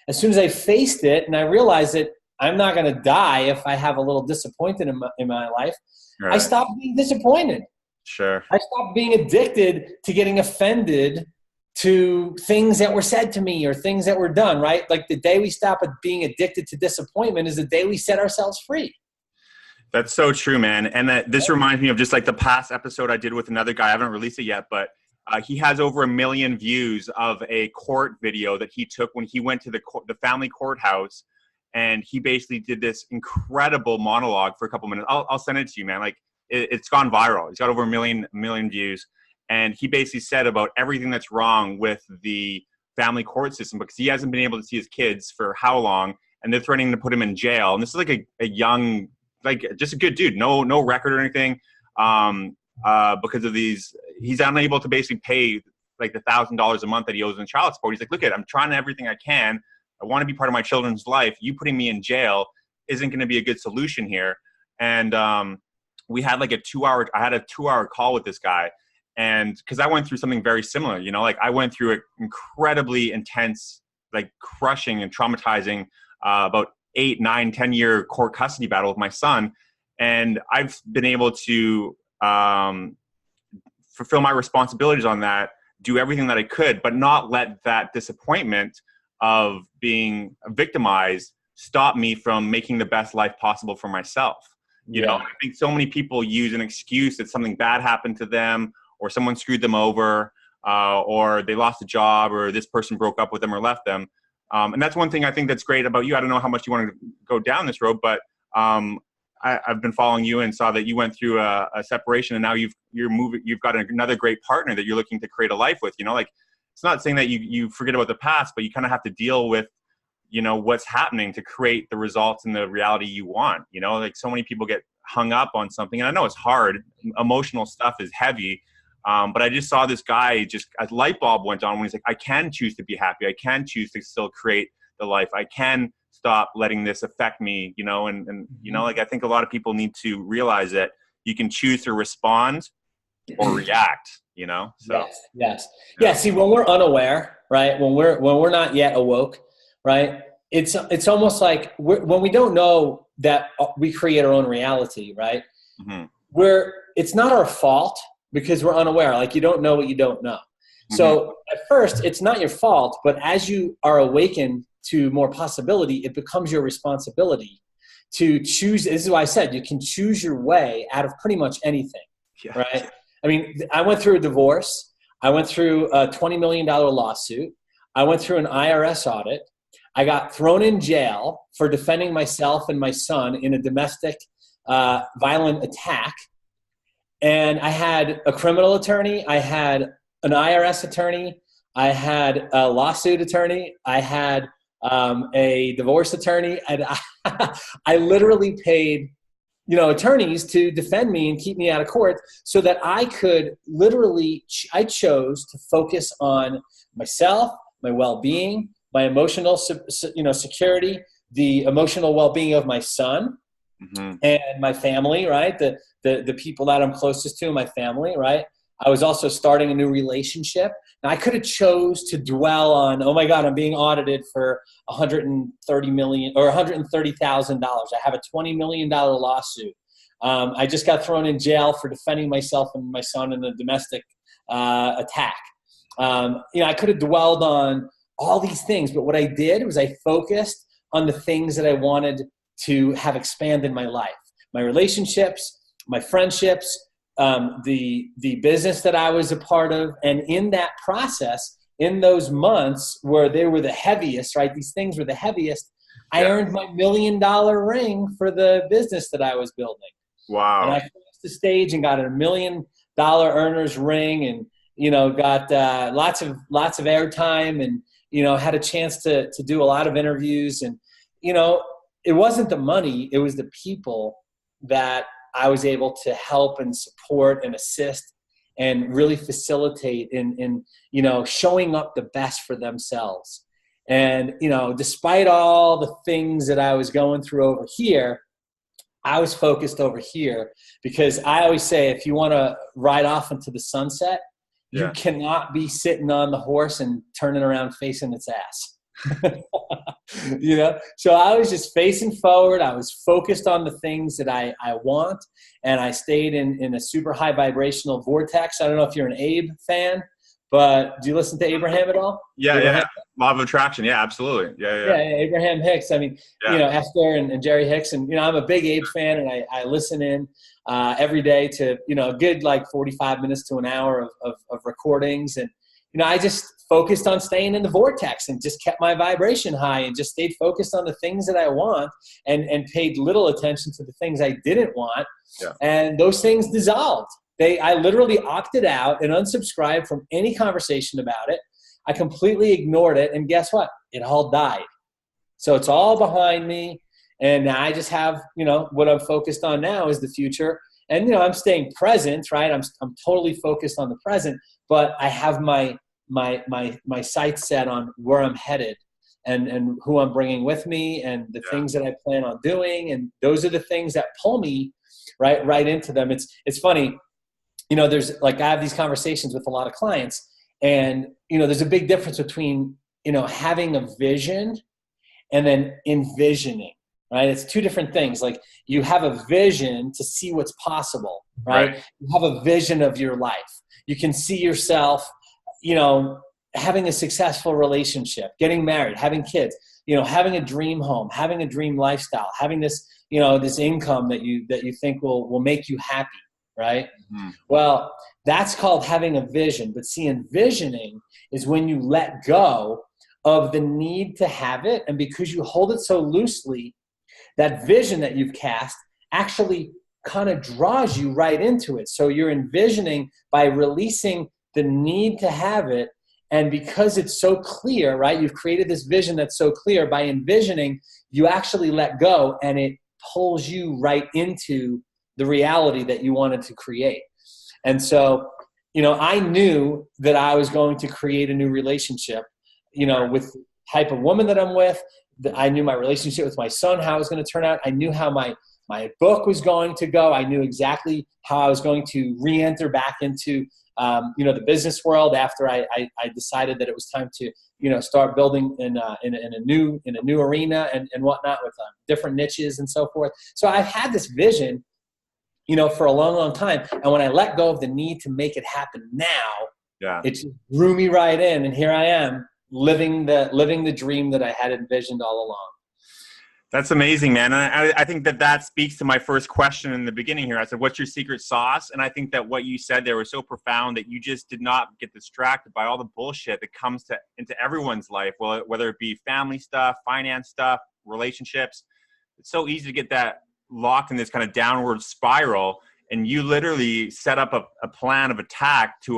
as soon as I faced it and I realized that I'm not going to die if I have a little disappointment in my life, I stopped being disappointed. Sure. I stopped being addicted to getting offended to things that were said to me or things that were done, right? Like the day we stop being addicted to disappointment is the day we set ourselves free. That's so true, man. And this reminds me of just like the past episode I did with another guy. I haven't released it yet, but he has over 1 million views of a court video that he took when he went to the family courthouse. And he basically did this incredible monologue for a couple minutes. I'll send it to you, man. Like it's gone viral. It's got over 1 million views. And he basically said about everything that's wrong with the family court system because he hasn't been able to see his kids for how long, and they're threatening to put him in jail. And this is like a young, like just a good dude, no record or anything. Because of these, he's unable to basically pay like the $1,000 a month that he owes in child support. He's like, look, I'm trying everything I can. I want to be part of my children's life. You putting me in jail isn't going to be a good solution here. And we had like I had a 2-hour call with this guy. And because I went through something very similar, you know, like I went through an incredibly intense, like crushing and traumatizing about 8, 9, 10-year court custody battle with my son. And I've been able to fulfill my responsibilities on that, do everything that I could, but not let that disappointment of being victimized stop me from making the best life possible for myself. You know, I think so many people use an excuse that something bad happened to them, or someone screwed them over, or they lost a job, or this person broke up with them or left them. And that's one thing I think that's great about you. I don't know how much you want to go down this road, but I've been following you and saw that you went through a separation, and now you've got another great partner that you're looking to create a life with. You know, like it's not saying that you forget about the past, but you kind of have to deal with, you know, what's happening to create the results and the reality you want. You know, like so many people get hung up on something, and I know it's hard. Emotional stuff is heavy. But I just saw this guy, just a light bulb went on when he's like, I can choose to be happy. I can choose to still create the life. I can stop letting this affect me, you know, and you know, like I think a lot of people need to realize that you can choose to respond or react, you know? So Yes. Yeah. See, when we're unaware, right? When we're not yet awoke, right? It's almost like when we don't know that we create our own reality, right? Mm-hmm. It's not our fault, because we're unaware. Like you don't know what you don't know. Mm-hmm. So at first it's not your fault, but as you are awakened to more possibility, it becomes your responsibility to choose. This is why I said you can choose your way out of pretty much anything, right? I mean, I went through a divorce. I went through a $20 million lawsuit. I went through an IRS audit. I got thrown in jail for defending myself and my son in a domestic violent attack. And I had a criminal attorney, I had an IRS attorney, I had a lawsuit attorney, I had a divorce attorney, and I literally paid, you know, attorneys to defend me and keep me out of court so that I could literally, I chose to focus on myself, my well-being, my emotional, security, the emotional well-being of my son. Mm-hmm. And my family, right? The people that I'm closest to in my family, right? I was also starting a new relationship. Now I could have chose to dwell on, oh my God, I'm being audited for $130 million or $130,000. I have a $20 million lawsuit. I just got thrown in jail for defending myself and my son in a domestic attack. I could have dwelled on all these things, but what I did was I focused on the things that I wanted to have expanded my life, my relationships, my friendships, the business that I was a part of. And in that process, in those months where they were the heaviest, right? These things were the heaviest. I earned my $1 million ring for the business that I was building. Wow. And I finished the stage and got a $1 million earner's ring, and, you know, got lots of airtime, and, you know, had a chance to do a lot of interviews. And, you know, it wasn't the money, it was the people that I was able to help and support and assist and really facilitate in you know, showing up the best for themselves. And, you know, despite all the things that I was going through over here, I was focused over here, because I always say, if you want to ride off into the sunset, you cannot be sitting on the horse and turning around facing its ass. You know, so I was just facing forward. I was focused on the things that I want, and I stayed in a super high vibrational vortex. I don't know if you're an Abe fan, but do you listen to Abraham at all? Yeah, Abraham? yeah. Law of attraction. Yeah, absolutely. Yeah. Abraham Hicks. I mean, Esther and Jerry Hicks, and I'm a big Abe fan, and I listen in every day to a good like 45 minutes to an hour of recordings, and I just focused on staying in the vortex and just kept my vibration high and just stayed focused on the things that I want and paid little attention to the things I didn't want, and those things dissolved. I literally opted out and unsubscribed from any conversation about it. I completely ignored it, and guess what? It all died. So it's all behind me, and I just have, what I'm focused on now is the future. And, I'm staying present, right? I'm totally focused on the present, but I have my sights set on where I'm headed and who I'm bringing with me and the things that I plan on doing. And those are the things that pull me right into them. It's funny, there's like, I have these conversations with a lot of clients, and, there's a big difference between, having a vision and then envisioning, right? It's two different things. Like, you have a vision to see what's possible, right? You have a vision of your life. You can see yourself, having a successful relationship, getting married, having kids, having a dream home, having a dream lifestyle, having this, this income that you think will make you happy, right? Mm-hmm. Well, that's called having a vision. But see, envisioning is when you let go of the need to have it. And because you hold it so loosely, that vision that you've cast actually kind of draws you right into it. So you're envisioning by releasing the need to have it. And because it's so clear, right? You've created this vision that's so clear. By envisioning, you actually let go, and it pulls you right into the reality that you wanted to create. And so, I knew that I was going to create a new relationship, with the type of woman that I'm with. I knew my relationship with my son, how it was going to turn out. I knew how my book was going to go. I knew exactly how I was going to re-enter back into, the business world after I decided that it was time to, start building in a new arena and whatnot with different niches and so forth. So I've had this vision, for a long, long time. And when I let go of the need to make it happen now, it just drew me right in. And here I am living the dream that I had envisioned all along. That's amazing, man. And I think that speaks to my first question in the beginning here. I said, what's your secret sauce? And I think that what you said there was so profound that you just did not get distracted by all the bullshit that comes into everyone's life, whether it be family stuff, finance stuff, relationships. It's so easy to get that locked in this kind of downward spiral. And you literally set up a plan of attack to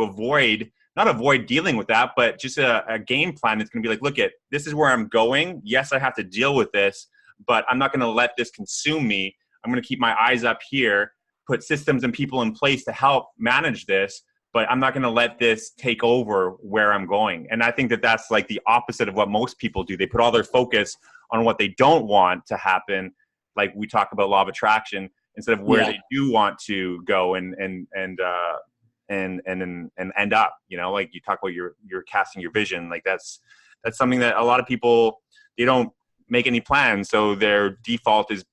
not avoid dealing with that, but just a game plan that's going to be like, look, this is where I'm going. Yes, I have to deal with this, but I'm not going to let this consume me. I'm going to keep my eyes up here, put systems and people in place to help manage this, but I'm not going to let this take over where I'm going. And I think that that's like the opposite of what most people do. They put all their focus on what they don't want to happen. Like we talk about law of attraction, instead of where they do want to go and end up, like you talk about you're casting your vision. Like that's something that a lot of people, they don't make any plans. So their default is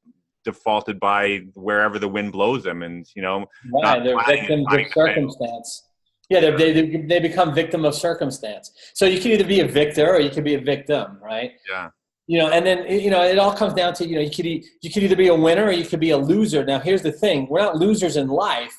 defaulted by wherever the wind blows them. And, they're victims of circumstance. Yeah. They become victim of circumstance. So you can either be a victor or you can be a victim, right? Yeah. And then, it all comes down to, you could either be a winner or you could be a loser. Now, here's the thing. We're not losers in life.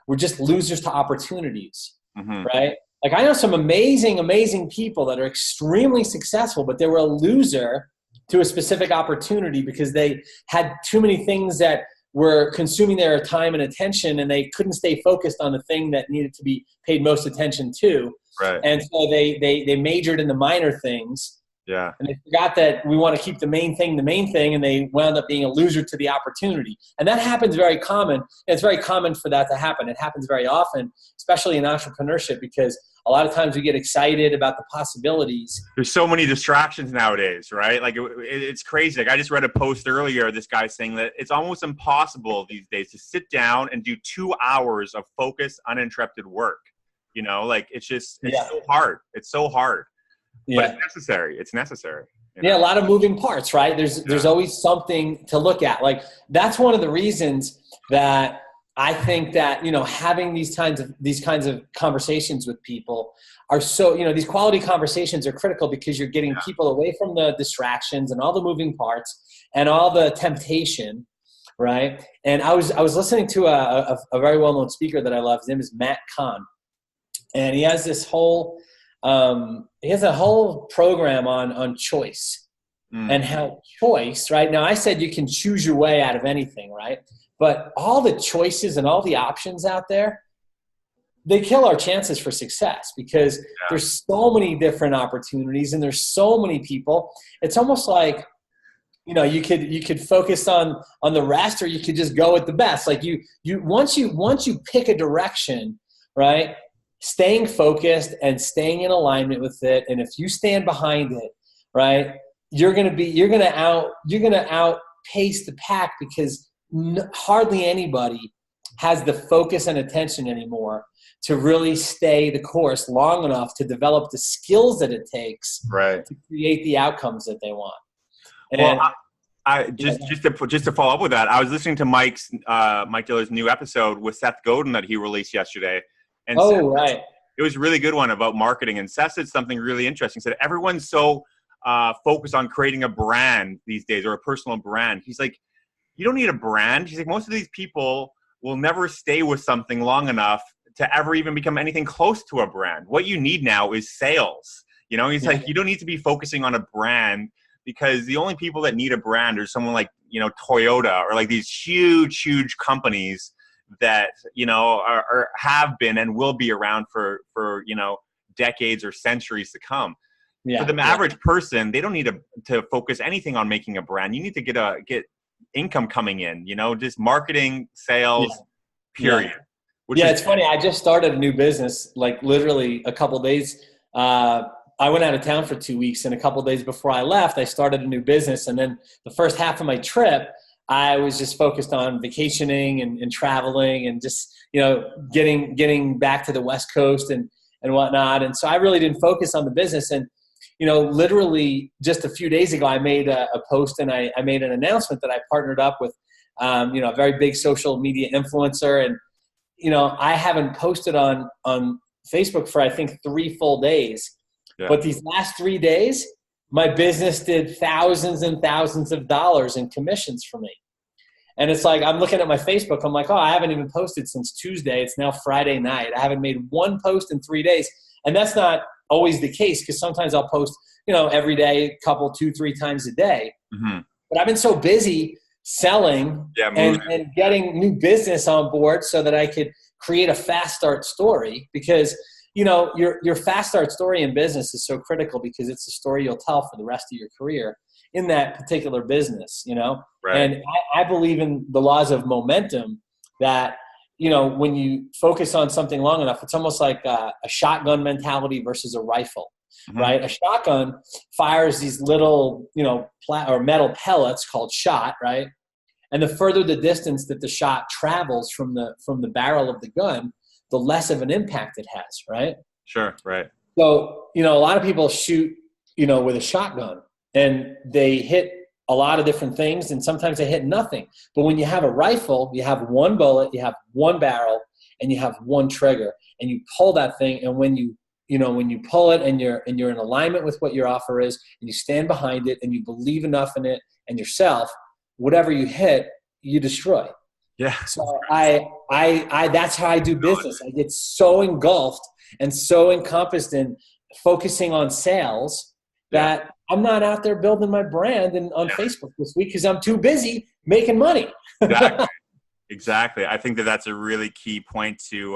We're just losers to opportunities, right? Like I know some amazing, amazing people that are extremely successful, but they were a loser to a specific opportunity because they had too many things that were consuming their time and attention, and they couldn't stay focused on the thing that needed to be paid most attention to. Right. And so they majored in the minor things. Yeah. And they forgot that we want to keep the main thing, and they wound up being a loser to the opportunity. And that happens very common. It's very common for that to happen. It happens very often, especially in entrepreneurship, because a lot of times we get excited about the possibilities. There's so many distractions nowadays, right? Like it's crazy. Like I just read a post earlier, this guy saying that it's almost impossible these days to sit down and do 2 hours of focused, uninterrupted work. Like it's so hard. It's so hard. But it's necessary. It's necessary. Yeah, a lot of moving parts, right? There's always something to look at. Like that's one of the reasons that I think that, having these kinds of conversations with people are so, these quality conversations are critical because you're getting people away from the distractions and all the moving parts and all the temptation, right? And I was listening to a very well-known speaker that I love. His name is Matt Kahn. And he has this whole, a whole program on choice and how choice, right? Now I said you can choose your way out of anything, right? But all the choices and all the options out there, they kill our chances for success because there's so many different opportunities and there's so many people. It's almost like, you could focus on the rest, or you could just go with the best. Like once you pick a direction, right? Staying focused and staying in alignment with it. And if you stand behind it, right, you're going to outpace the pack because hardly anybody has the focus and attention anymore to really stay the course long enough to develop the skills that it takes to create the outcomes that they want. And well, I just to follow up with that, I was listening to Mike Diller's new episode with Seth Godin that he released yesterday. And it was a really good one about marketing. And Seth said something really interesting. He said everyone's so focused on creating a brand these days, or a personal brand. He's like, you don't need a brand. He's like, most of these people will never stay with something long enough to ever even become anything close to a brand. What you need now is sales. He's like, you don't need to be focusing on a brand, because the only people that need a brand are someone like, Toyota, or like these huge companies that, have been and will be around for decades or centuries to come. For the average person, they don't need to focus anything on making a brand. You need to get income coming in, just marketing, sales, period. It's funny. I just started a new business, like literally a couple of days. I went out of town for 2 weeks, and a couple of days before I left, I started a new business. And then the first half of my trip, I was just focused on vacationing and traveling and just, getting back to the West Coast and whatnot. And so I really didn't focus on the business. And, literally just a few days ago, I made a post and I made an announcement that I partnered up with, a very big social media influencer. And, I haven't posted on Facebook for, I think, 3 full days. Yeah. But these last 3 days, my business did thousands and thousands of dollars in commissions for me. And it's like, I'm looking at my Facebook. I'm like, oh, I haven't even posted since Tuesday. It's now Friday night. I haven't made one post in 3 days. And that's not always the case, because sometimes I'll post, every day, couple, 2-3 times a day. Mm-hmm. But I've been so busy selling and getting new business on board so that I could create a fast start story, because your fast start story in business is so critical, because it's the story you'll tell for the rest of your career in that particular business, Right. And I believe in the laws of momentum, that, when you focus on something long enough, it's almost like a shotgun mentality versus a rifle, mm-hmm. right? A shotgun fires these little, or metal pellets called shot, right? And the further the distance that the shot travels from the barrel of the gun, the less of an impact it has, right? Sure, right. So, a lot of people shoot, with a shotgun, and they hit a lot of different things, and sometimes they hit nothing. But when you have a rifle, you have one bullet, you have one barrel, and you have one trigger, and you pull that thing, and when you pull it and you're in alignment with what your offer is, and you stand behind it, and you believe enough in it and yourself, whatever you hit, you destroy. Yeah. So I that's how I do business. I get so engulfed and so encompassed in focusing on sales that I'm not out there building my brand on Facebook this week, because I'm too busy making money. Exactly. I think that's a really key point to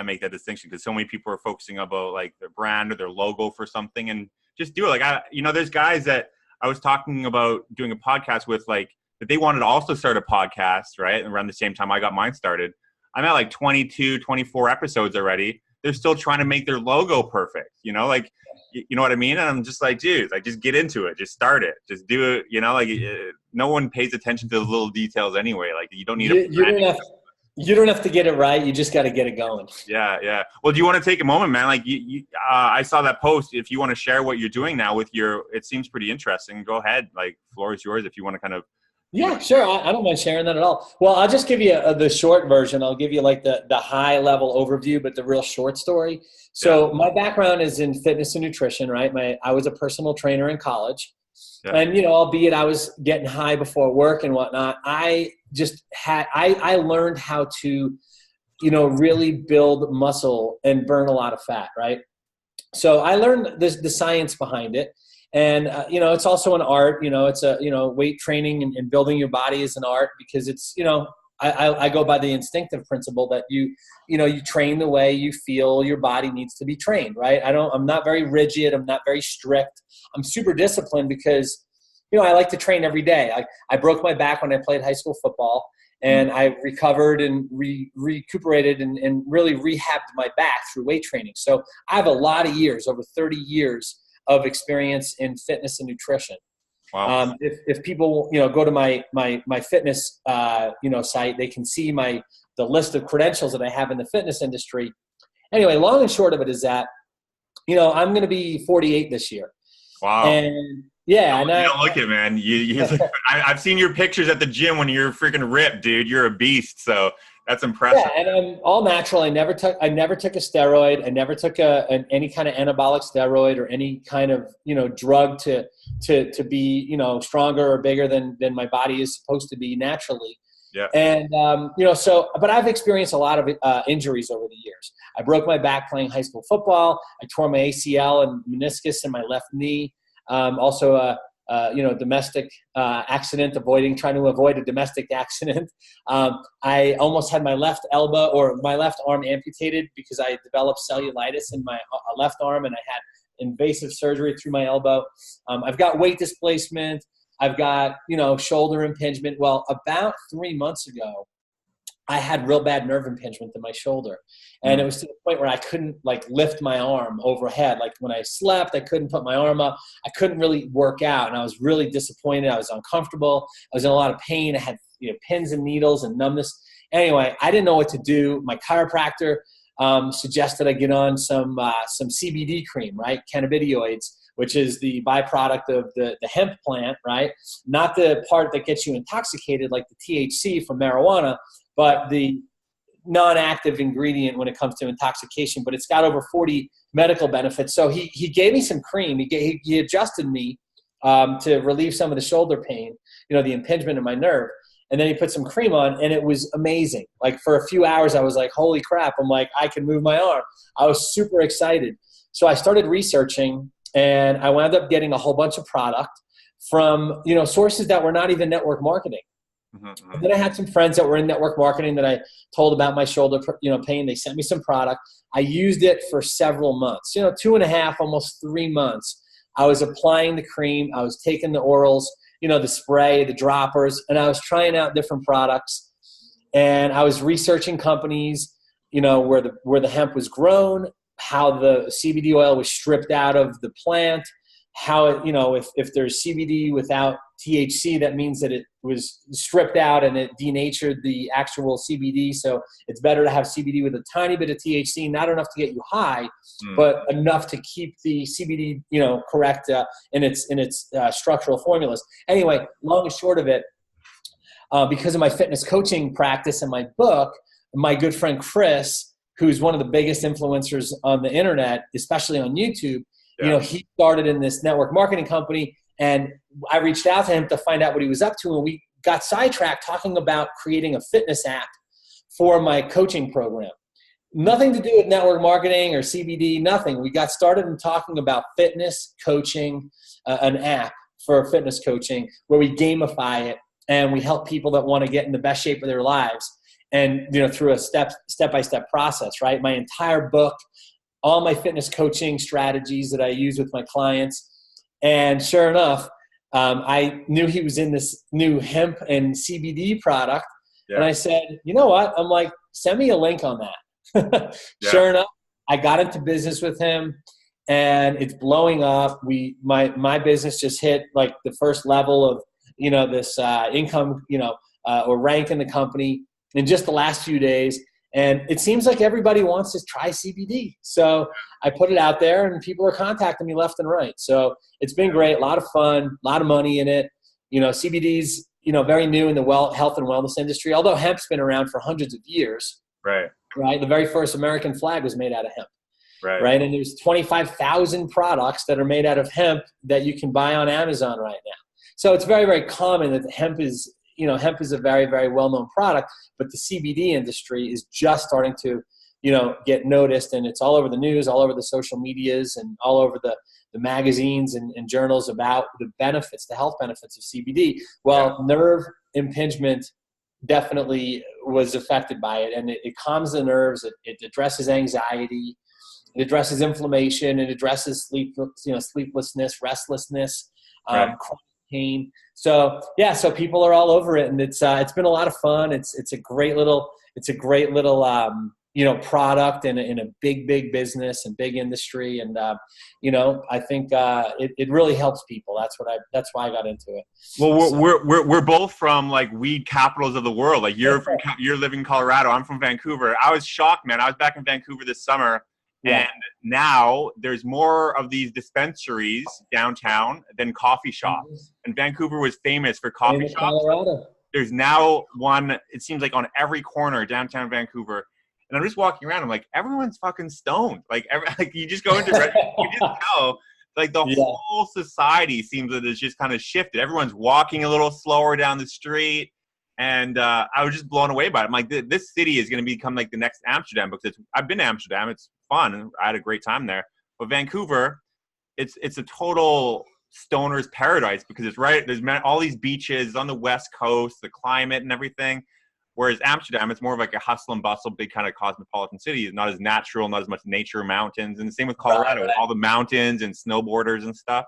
make that distinction, because so many people are focusing about like their brand or their logo for something, and just do it. Like there's guys that I was talking about doing a podcast with, like, that they wanted to also start a podcast, right? Around the same time I got mine started. I'm at like 22, 24 episodes already. They're still trying to make their logo perfect, like, you know what I mean? And I'm just like, dude, like, just get into it. Just start it. Just do it. No one pays attention to the little details anyway. Like, you don't need you don't have to get it right. You just got to get it going. Yeah. Well, do you want to take a moment, man? Like, I saw that post. If you want to share what you're doing now with it seems pretty interesting. Go ahead. Like, floor is yours if you want to kind of Yeah, sure. I don't mind sharing that at all. Well, I'll just give you the short version. I'll give you like the high level overview, but the real short story. Yeah. So my background is in fitness and nutrition, right? I was a personal trainer in college. Yeah. And, albeit I was getting high before work and whatnot, I learned how to, really build muscle and burn a lot of fat, right? So I learned the science behind it. And, it's also an art, it's weight training and building your body is an art because it's, I go by the instinctive principle that you train the way you feel your body needs to be trained, right? I'm not very rigid. I'm not very strict. I'm super disciplined because, I like to train every day. I broke my back when I played high school football, and I recovered and recuperated and really rehabbed my back through weight training. So I have a lot of years, over 30 years of experience in fitness and nutrition. Wow. If people, go to my fitness, site, they can see the list of credentials that I have in the fitness industry. Anyway, long and short of it is that, I'm going to be 48 this year. Wow. And yeah, you don't look it, man. I've seen your pictures at the gym when you're freaking ripped, dude. You're a beast. So that's impressive. Yeah, and I'm all natural. I never took a steroid. I never took any kind of anabolic steroid or any kind of drug to be stronger or bigger than my body is supposed to be naturally. Yeah. And but I've experienced a lot of injuries over the years. I broke my back playing high school football. I tore my ACL and meniscus in my left knee. Also domestic accident, trying to avoid a domestic accident. I almost had my left elbow or my left arm amputated because I developed cellulitis in my left arm, and I had invasive surgery through my elbow. I've got weight displacement. I've got, shoulder impingement. Well, about 3 months ago, I had real bad nerve impingement in my shoulder. And it was to the point where I couldn't lift my arm overhead. Like when I slept, I couldn't put my arm up. I couldn't really work out. And I was really disappointed. I was uncomfortable. I was in a lot of pain. I had pins and needles and numbness. Anyway, I didn't know what to do. My chiropractor suggested I get on some CBD cream, right? Cannabinoids, which is the byproduct of the hemp plant, right? Not the part that gets you intoxicated like the THC from marijuana, but the non-active ingredient when it comes to intoxication. But it's got over 40 medical benefits. So he gave me some cream. He adjusted me to relieve some of the shoulder pain, the impingement in my nerve. And then he put some cream on, and it was amazing. Like for a few hours, I was like, holy crap. I'm like, I can move my arm. I was super excited. So I started researching, and I wound up getting a whole bunch of product from, sources that were not even network marketing. Mm-hmm. And then I had some friends that were in network marketing that I told about my shoulder, pain. They sent me some product. I used it for several months, 2.5, almost 3 months. I was applying the cream. I was taking the orals, the spray, the droppers, and I was trying out different products. And I was researching companies, where the hemp was grown, how the CBD oil was stripped out of the plant, how it, if there's CBD without THC, that means that it was stripped out and it denatured the actual CBD. So it's better to have CBD with a tiny bit of THC, not enough to get you high, but enough to keep the CBD, correct in its structural formulas. Anyway, long and short of it, because of my fitness coaching practice and my book, my good friend Chris, who's one of the biggest influencers on the internet, especially on YouTube, he started in this network marketing company, and I reached out to him to find out what he was up to, and we got sidetracked talking about creating a fitness app for my coaching program. Nothing to do with network marketing or CBD, nothing. We got started in talking about fitness coaching, an app for fitness coaching where we gamify it and we help people that want to get in the best shape of their lives, and through a step-by-step process, right? My entire book, all my fitness coaching strategies that I use with my clients. And sure enough, I knew he was in this new hemp and CBD product. Yeah. And I said, you know what? I'm like, send me a link on that. Sure enough, I got into business with him, and it's blowing up. My business just hit like the first level of, this income, or rank in the company in just the last few days. And it seems like everybody wants to try CBD. So I put it out there, and people are contacting me left and right. So it's been great. A lot of fun, a lot of money in it. CBD's very new in the health and wellness industry, although hemp's been around for hundreds of years. Right. Right. The very first American flag was made out of hemp. Right. And there's 25,000 products that are made out of hemp that you can buy on Amazon right now. So it's very, very common that hemp is a very, very well-known product, but the CBD industry is just starting to, get noticed, and it's all over the news, all over the social medias, and all over the magazines and journals about the health benefits of CBD. Well, nerve impingement definitely was affected by it, and it calms the nerves. It addresses anxiety. It addresses inflammation. It addresses sleeplessness, restlessness, chronic pain. So people are all over it, and it's been a lot of fun. It's a great little product in a big business and big industry, and I think it really helps people. That's why I got into it. Well, we're both from like weed capitals of the world. Like you're living in Colorado. I'm from Vancouver. I was shocked, man. I was back in Vancouver this summer. Yeah. And now there's more of these dispensaries downtown than coffee shops. And Vancouver was famous for coffee shops. Colorado. There's now one, it seems like on every corner downtown Vancouver. And I'm just walking around. I'm like, everyone's fucking stoned. Like you just go into you just know, like the whole society seems that it's just kind of shifted. Everyone's walking a little slower down the street. And I was just blown away by it. I'm like, this city is going to become like the next Amsterdam, because I've been to Amsterdam. It's fun, and I had a great time there. But Vancouver, it's a total stoner's paradise, because it's right. There's all these beaches on the west coast, the climate and everything. Whereas Amsterdam, it's more of like a hustle and bustle, big kind of cosmopolitan city. It's not as natural, not as much nature, mountains. And the same with Colorado, all the mountains and snowboarders and stuff.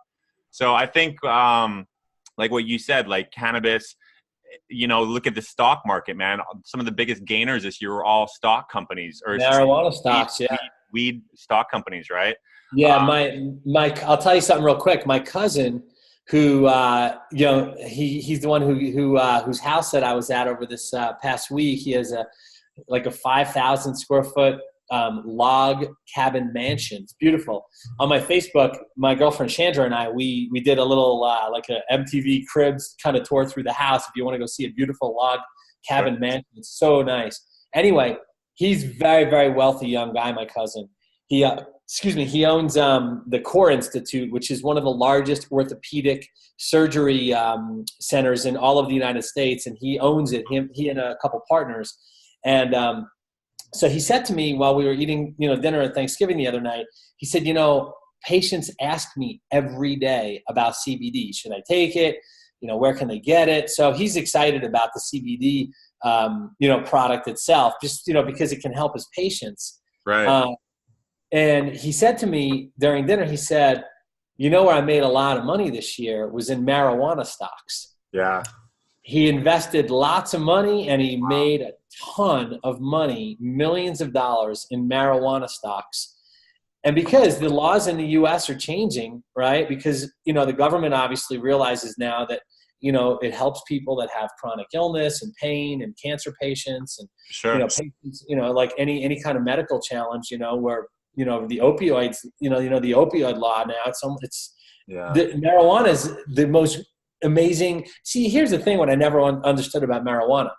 So I think, like what you said, like cannabis, look at the stock market, man. Some of the biggest gainers this year were all stock companies, or marijuana stocks, weed stock companies, right? Yeah, I'll tell you something real quick. My cousin, who he's the one whose house that I was at over this past week. He has a 5,000 square foot log cabin mansion. It's beautiful. On my Facebook, my girlfriend Chandra and I, we did a little like a MTV Cribs kind of tour through the house. If you want to go see a beautiful log cabin mansion, it's so nice. Anyway, he's very, very wealthy young guy, my cousin. He owns the Core Institute, which is one of the largest orthopedic surgery centers in all of the United States, and he owns it. He and a couple partners, and so he said to me while we were eating, dinner at Thanksgiving the other night, he said, patients ask me every day about CBD. Should I take it? Where can they get it? So he's excited about the CBD, product itself, just, because it can help his patients. Right. And he said to me during dinner, he said, where I made a lot of money this year was in marijuana stocks. Yeah. He invested lots of money, and he made a ton of money, millions of dollars in marijuana stocks. And because the laws in the U.S. are changing, right? Because, the government obviously realizes now that, it helps people that have chronic illness and pain and cancer patients and, patients, like any kind of medical challenge, where, the opioids, the opioid law now, marijuana is the most amazing. See, here's the thing, what I never understood about marijuana.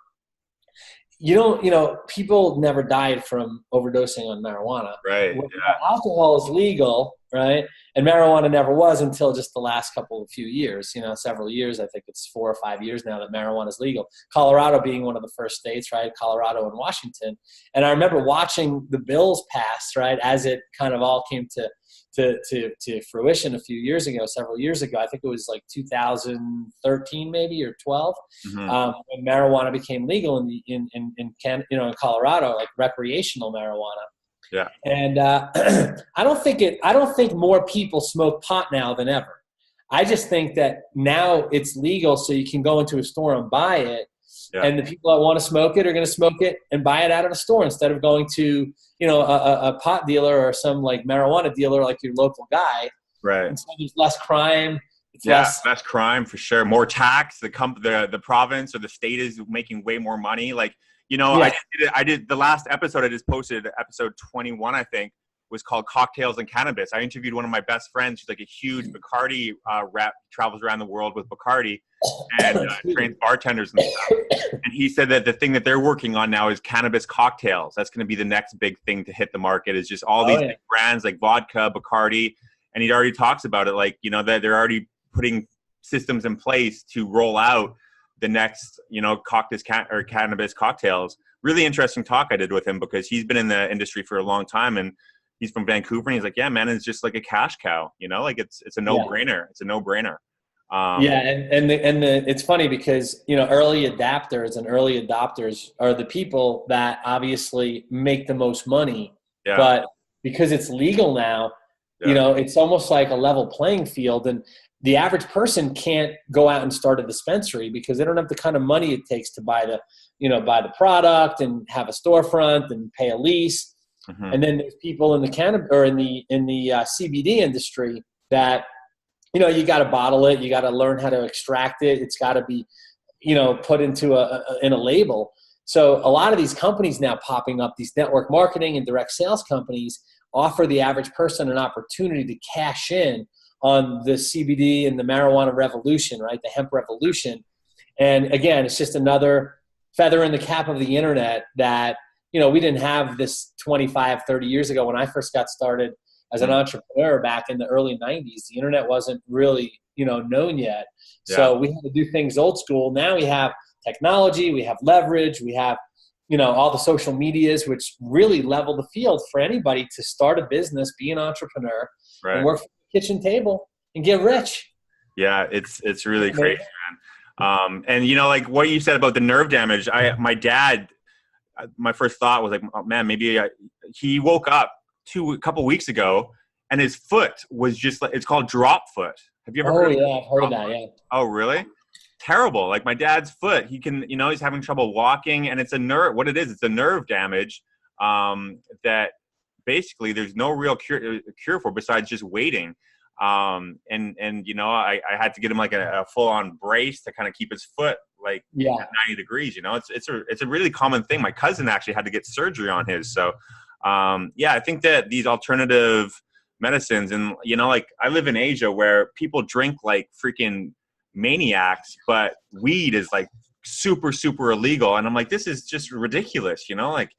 People never died from overdosing on marijuana. Right. Alcohol is legal, right? And marijuana never was until just the last few years, several years. I think it's 4 or 5 years now that marijuana is legal. Colorado being one of the first states, right? Colorado and Washington. And I remember watching the bills pass, right, as it kind of all came to fruition several years ago. I think it was like 2013 maybe or 12, when marijuana became legal in Colorado, like recreational marijuana. Yeah. And I don't think more people smoke pot now than ever. I just think that now it's legal, so you can go into a store and buy it. Yeah. And the people that want to smoke it are going to smoke it and buy it out of a store instead of going to, a pot dealer or some like marijuana dealer, like your local guy. Right. And so there's less crime. Less crime for sure. More tax. The province or the state is making way more money. Like, I did the last episode I just posted, episode 21, I think, was called Cocktails and Cannabis. I interviewed one of my best friends. She's like a huge Bacardi rep, travels around the world with Bacardi. and trains bartenders and stuff. And he said that the thing that they're working on now is cannabis cocktails. That's going to be the next big thing to hit the market, is just all these big brands like vodka, Bacardi. And he already talks about it, like, that they're already putting systems in place to roll out the next, cannabis cocktails. Really interesting talk I did with him, because he's been in the industry for a long time, and he's from Vancouver, and he's like, yeah, man, it's just like a cash cow, like it's a no-brainer. It's a no-brainer. It's funny because, early adapters and early adopters are the people that obviously make the most money, but because it's legal now, it's almost like a level playing field, and the average person can't go out and start a dispensary because they don't have the kind of money it takes to buy the product and have a storefront and pay a lease. Mm-hmm. And then there's people in the cannabis or in the CBD industry that, you got to bottle it. You got to learn how to extract it. It's got to be, put into in a label. So a lot of these companies now popping up, these network marketing and direct sales companies, offer the average person an opportunity to cash in on the CBD and the marijuana revolution, right? The hemp revolution. And again, it's just another feather in the cap of the internet that, we didn't have this 25, 30 years ago when I first got started as an entrepreneur back in the early 90s. The internet wasn't really, known yet. So we had to do things old school. Now we have technology, we have leverage, we have, all the social medias, which really level the field for anybody to start a business, be an entrepreneur, and work from the kitchen table and get rich. Yeah, it's really crazy, man. And like what you said about the nerve damage, my dad, my first thought was like, oh man, maybe he woke up a couple weeks ago and his foot was just like, it's called drop foot. Have you ever heard of that? I've heard of that, yeah. Oh, really? Terrible. Like my dad's foot, he can, he's having trouble walking, and it's a nerve. What it is, it's a nerve damage that basically there's no real cure for besides just waiting. I had to get him like a full-on brace to kind of keep his foot at 90 degrees. It's a really common thing. My cousin actually had to get surgery on his. So I think that these alternative medicines, and like I live in Asia where people drink like freaking maniacs, but weed is like super, super illegal. And I'm like, this is just ridiculous. Like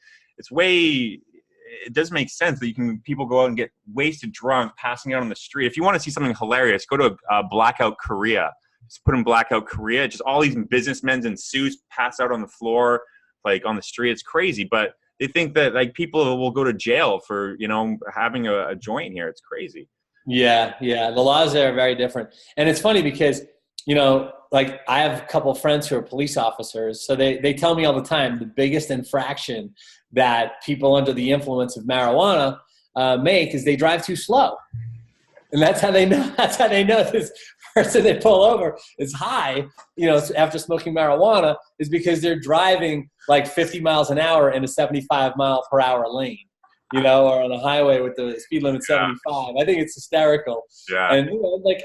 it does make sense that people go out and get wasted drunk, passing out on the street. If you want to see something hilarious, go to Blackout Korea. Just put in Blackout Korea. Just all these businessmen in suits pass out on the floor, like on the street. It's crazy, but they think that like people will go to jail for, having a joint here. It's crazy. Yeah. The laws there are very different. And it's funny because, like I have a couple of friends who are police officers. So they tell me all the time, the biggest infraction that people under the influence of marijuana make is they drive too slow. And that's how they know. That's how they know this person they pull over is high, after smoking marijuana, is because they're driving like 50 miles an hour in a 75 mile per hour lane, or on a highway with the speed limit 75. I think it's hysterical. Yeah. And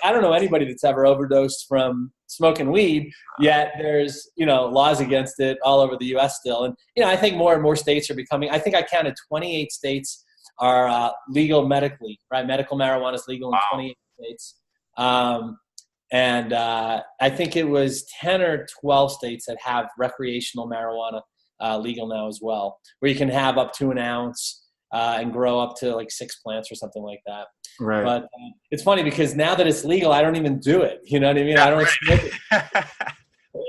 I don't know anybody that's ever overdosed from smoking weed, yet there's, laws against it all over the U.S. still. And, I think more and more states are becoming, I think I counted 28 states are legal medically, right? Medical marijuana is legal in 28 states. And I think it was 10 or 12 states that have recreational marijuana legal now as well, where you can have up to an ounce and grow up to like 6 plants or something like that. Right. But it's funny because now that it's legal, I don't even do it. You know what I mean? I don't smoke it.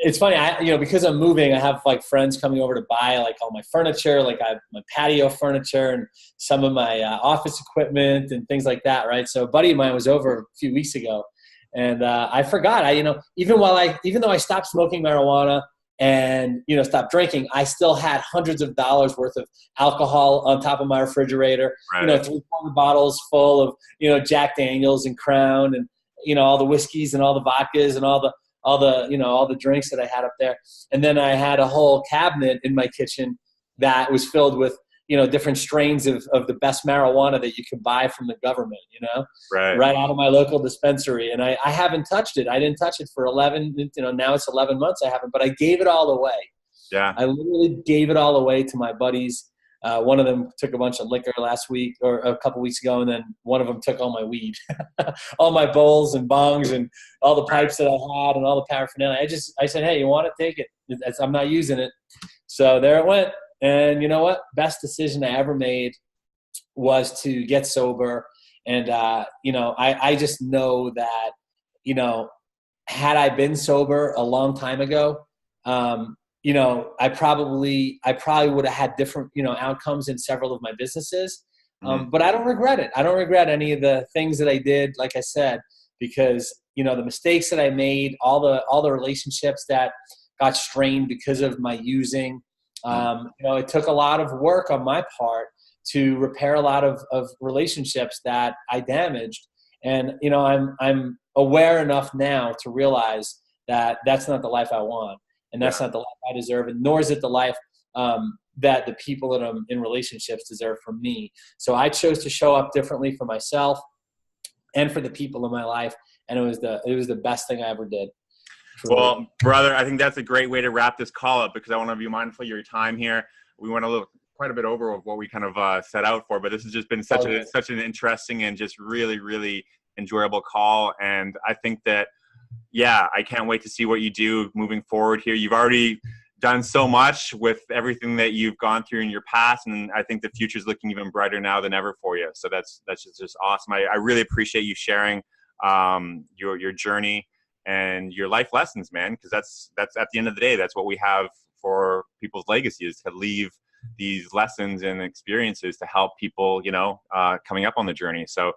It's funny, because I'm moving, I have like friends coming over to buy like all my furniture, like I have my patio furniture and some of my office equipment and things like that, right? So a buddy of mine was over a few weeks ago, and I forgot. Even though I stopped smoking marijuana and stopped drinking, I still had hundreds of dollars worth of alcohol on top of my refrigerator. Right. 3 bottles full of Jack Daniels and Crown and all the whiskeys and all the vodkas and all the drinks that I had up there. And then I had a whole cabinet in my kitchen that was filled with, different strains of the best marijuana that you could buy from the government, right out of my local dispensary. And I haven't touched it. I didn't touch it for 11, now it's 11 months I haven't, but I gave it all away. Yeah. I literally gave it all away to my buddies One of them took a bunch of liquor last week or a couple weeks ago, and then one of them took all my weed, all my bowls and bongs and all the pipes that I had and all the paraphernalia. I said, hey, you want to take it? I'm not using it. So there it went. And you know what? Best decision I ever made was to get sober. And, I just know that, had I been sober a long time ago, I probably would have had different, outcomes in several of my businesses. But I don't regret it. I don't regret any of the things that I did, like I said, because, the mistakes that I made, all the relationships that got strained because of my using, it took a lot of work on my part to repair a lot of relationships that I damaged. And, I'm aware enough now to realize that that's not the life I want. And that's not the life I deserve. And nor is it the life that the people that I'm in relationships deserve from me. So I chose to show up differently for myself and for the people in my life. And it was the best thing I ever did. Truly. Well, brother, I think that's a great way to wrap this call up, because I want to be mindful of your time here. We went quite a bit over of what we kind of set out for, but this has just been such an interesting and just really, really enjoyable call. And I think that, I can't wait to see what you do moving forward here. You've already done so much with everything that you've gone through in your past, and I think the future is looking even brighter now than ever for you. So that's just awesome. I really appreciate you sharing your journey and your life lessons, man, because that's at the end of the day, that's what we have for people's legacy, is to leave these lessons and experiences to help people, coming up on the journey. So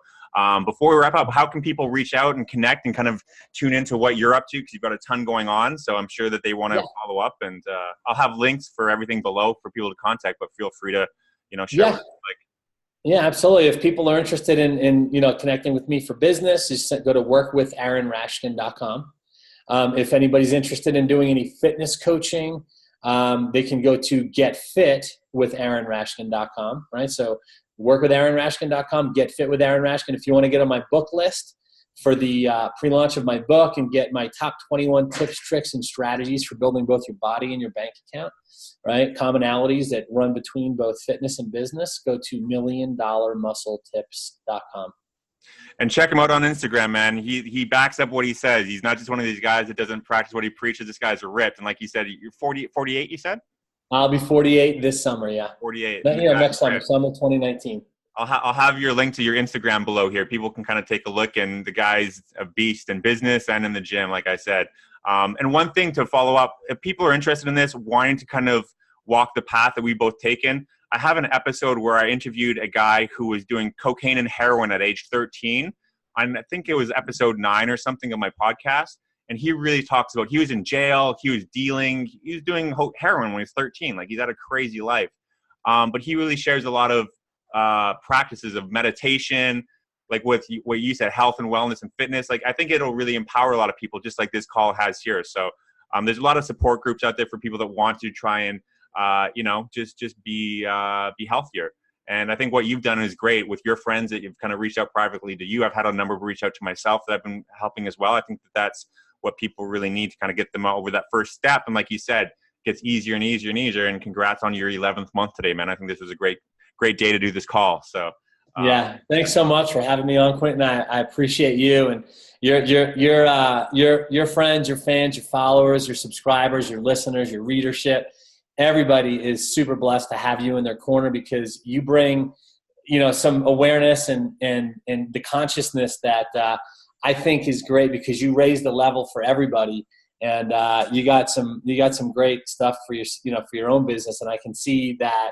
before we wrap up, how can people reach out and connect and kind of tune into what you're up to? Because you've got a ton going on. So I'm sure that they want to follow up, and I'll have links for everything below for people to contact, but feel free to, share what you like. Yeah, absolutely. If people are interested in connecting with me for business, just go to workwithrashkin.com. If anybody's interested in doing any fitness coaching, they can go to getfitwithrashkin.com, right? So workwithrashkin.com, get fit with Aaron Rashkin. If you want to get on my book list for the pre-launch of my book and get my top 21 tips, tricks, and strategies for building both your body and your bank account, right? Commonalities that run between both fitness and business, go to milliondollarmuscletips.com. And check him out on Instagram, man. He backs up what he says. He's not just one of these guys that doesn't practice what he preaches. This guy's ripped. And like you said, you're 48, you said? I'll be 48 this summer, yeah. 48. Next summer 2019. I'll have your link to your Instagram below here. People can kind of take a look, and the guy's a beast in business and in the gym, like I said. And one thing to follow up, if people are interested in this, wanting to kind of walk the path that we've both taken, I have an episode where I interviewed a guy who was doing cocaine and heroin at age 13. And I think it was episode 9 or something of my podcast. And he really talks about, he was in jail, he was dealing, he was doing heroin when he was 13. Like, he's had a crazy life. But he really shares a lot of practices of meditation, like with what you said, health and wellness and fitness. Like, I think it'll really empower a lot of people, just like this call has here. So there's a lot of support groups out there for people that want to try and, just be healthier. And I think what you've done is great with your friends that you've kind of reached out privately to you. I've had a number of reach out to myself that I've been helping as well. I think that that's what people really need to kind of get them over that first step. And like you said, gets easier and easier and easier. And congrats on your 11th month today, man. I think this was a great day to do this call. So yeah, thanks so much for having me on, Quentin. I appreciate you and your friends, your fans, your followers, your subscribers, your listeners, your readership. Everybody is super blessed to have you in their corner, because you bring, some awareness and the consciousness that I think is great, because you raise the level for everybody. And you got some great stuff for your, for your own business. And I can see that,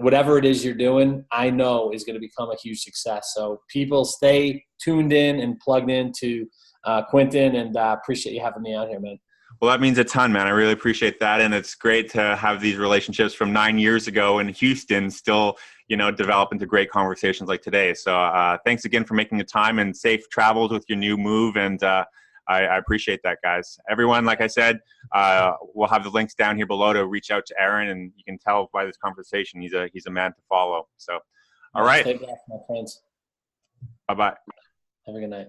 whatever it is you're doing, I know is going to become a huge success. So people, stay tuned in and plugged into Quentin, and appreciate you having me out here, man. Well, that means a ton, man. I really appreciate that. And it's great to have these relationships from 9 years ago in Houston still, develop into great conversations like today. So thanks again for making the time, and safe travels with your new move. And I appreciate that, guys. Everyone, like I said, we'll have the links down here below to reach out to Aaron, and you can tell by this conversation, he's a man to follow. So, all right. Take care, my friends. Bye-bye. Have a good night.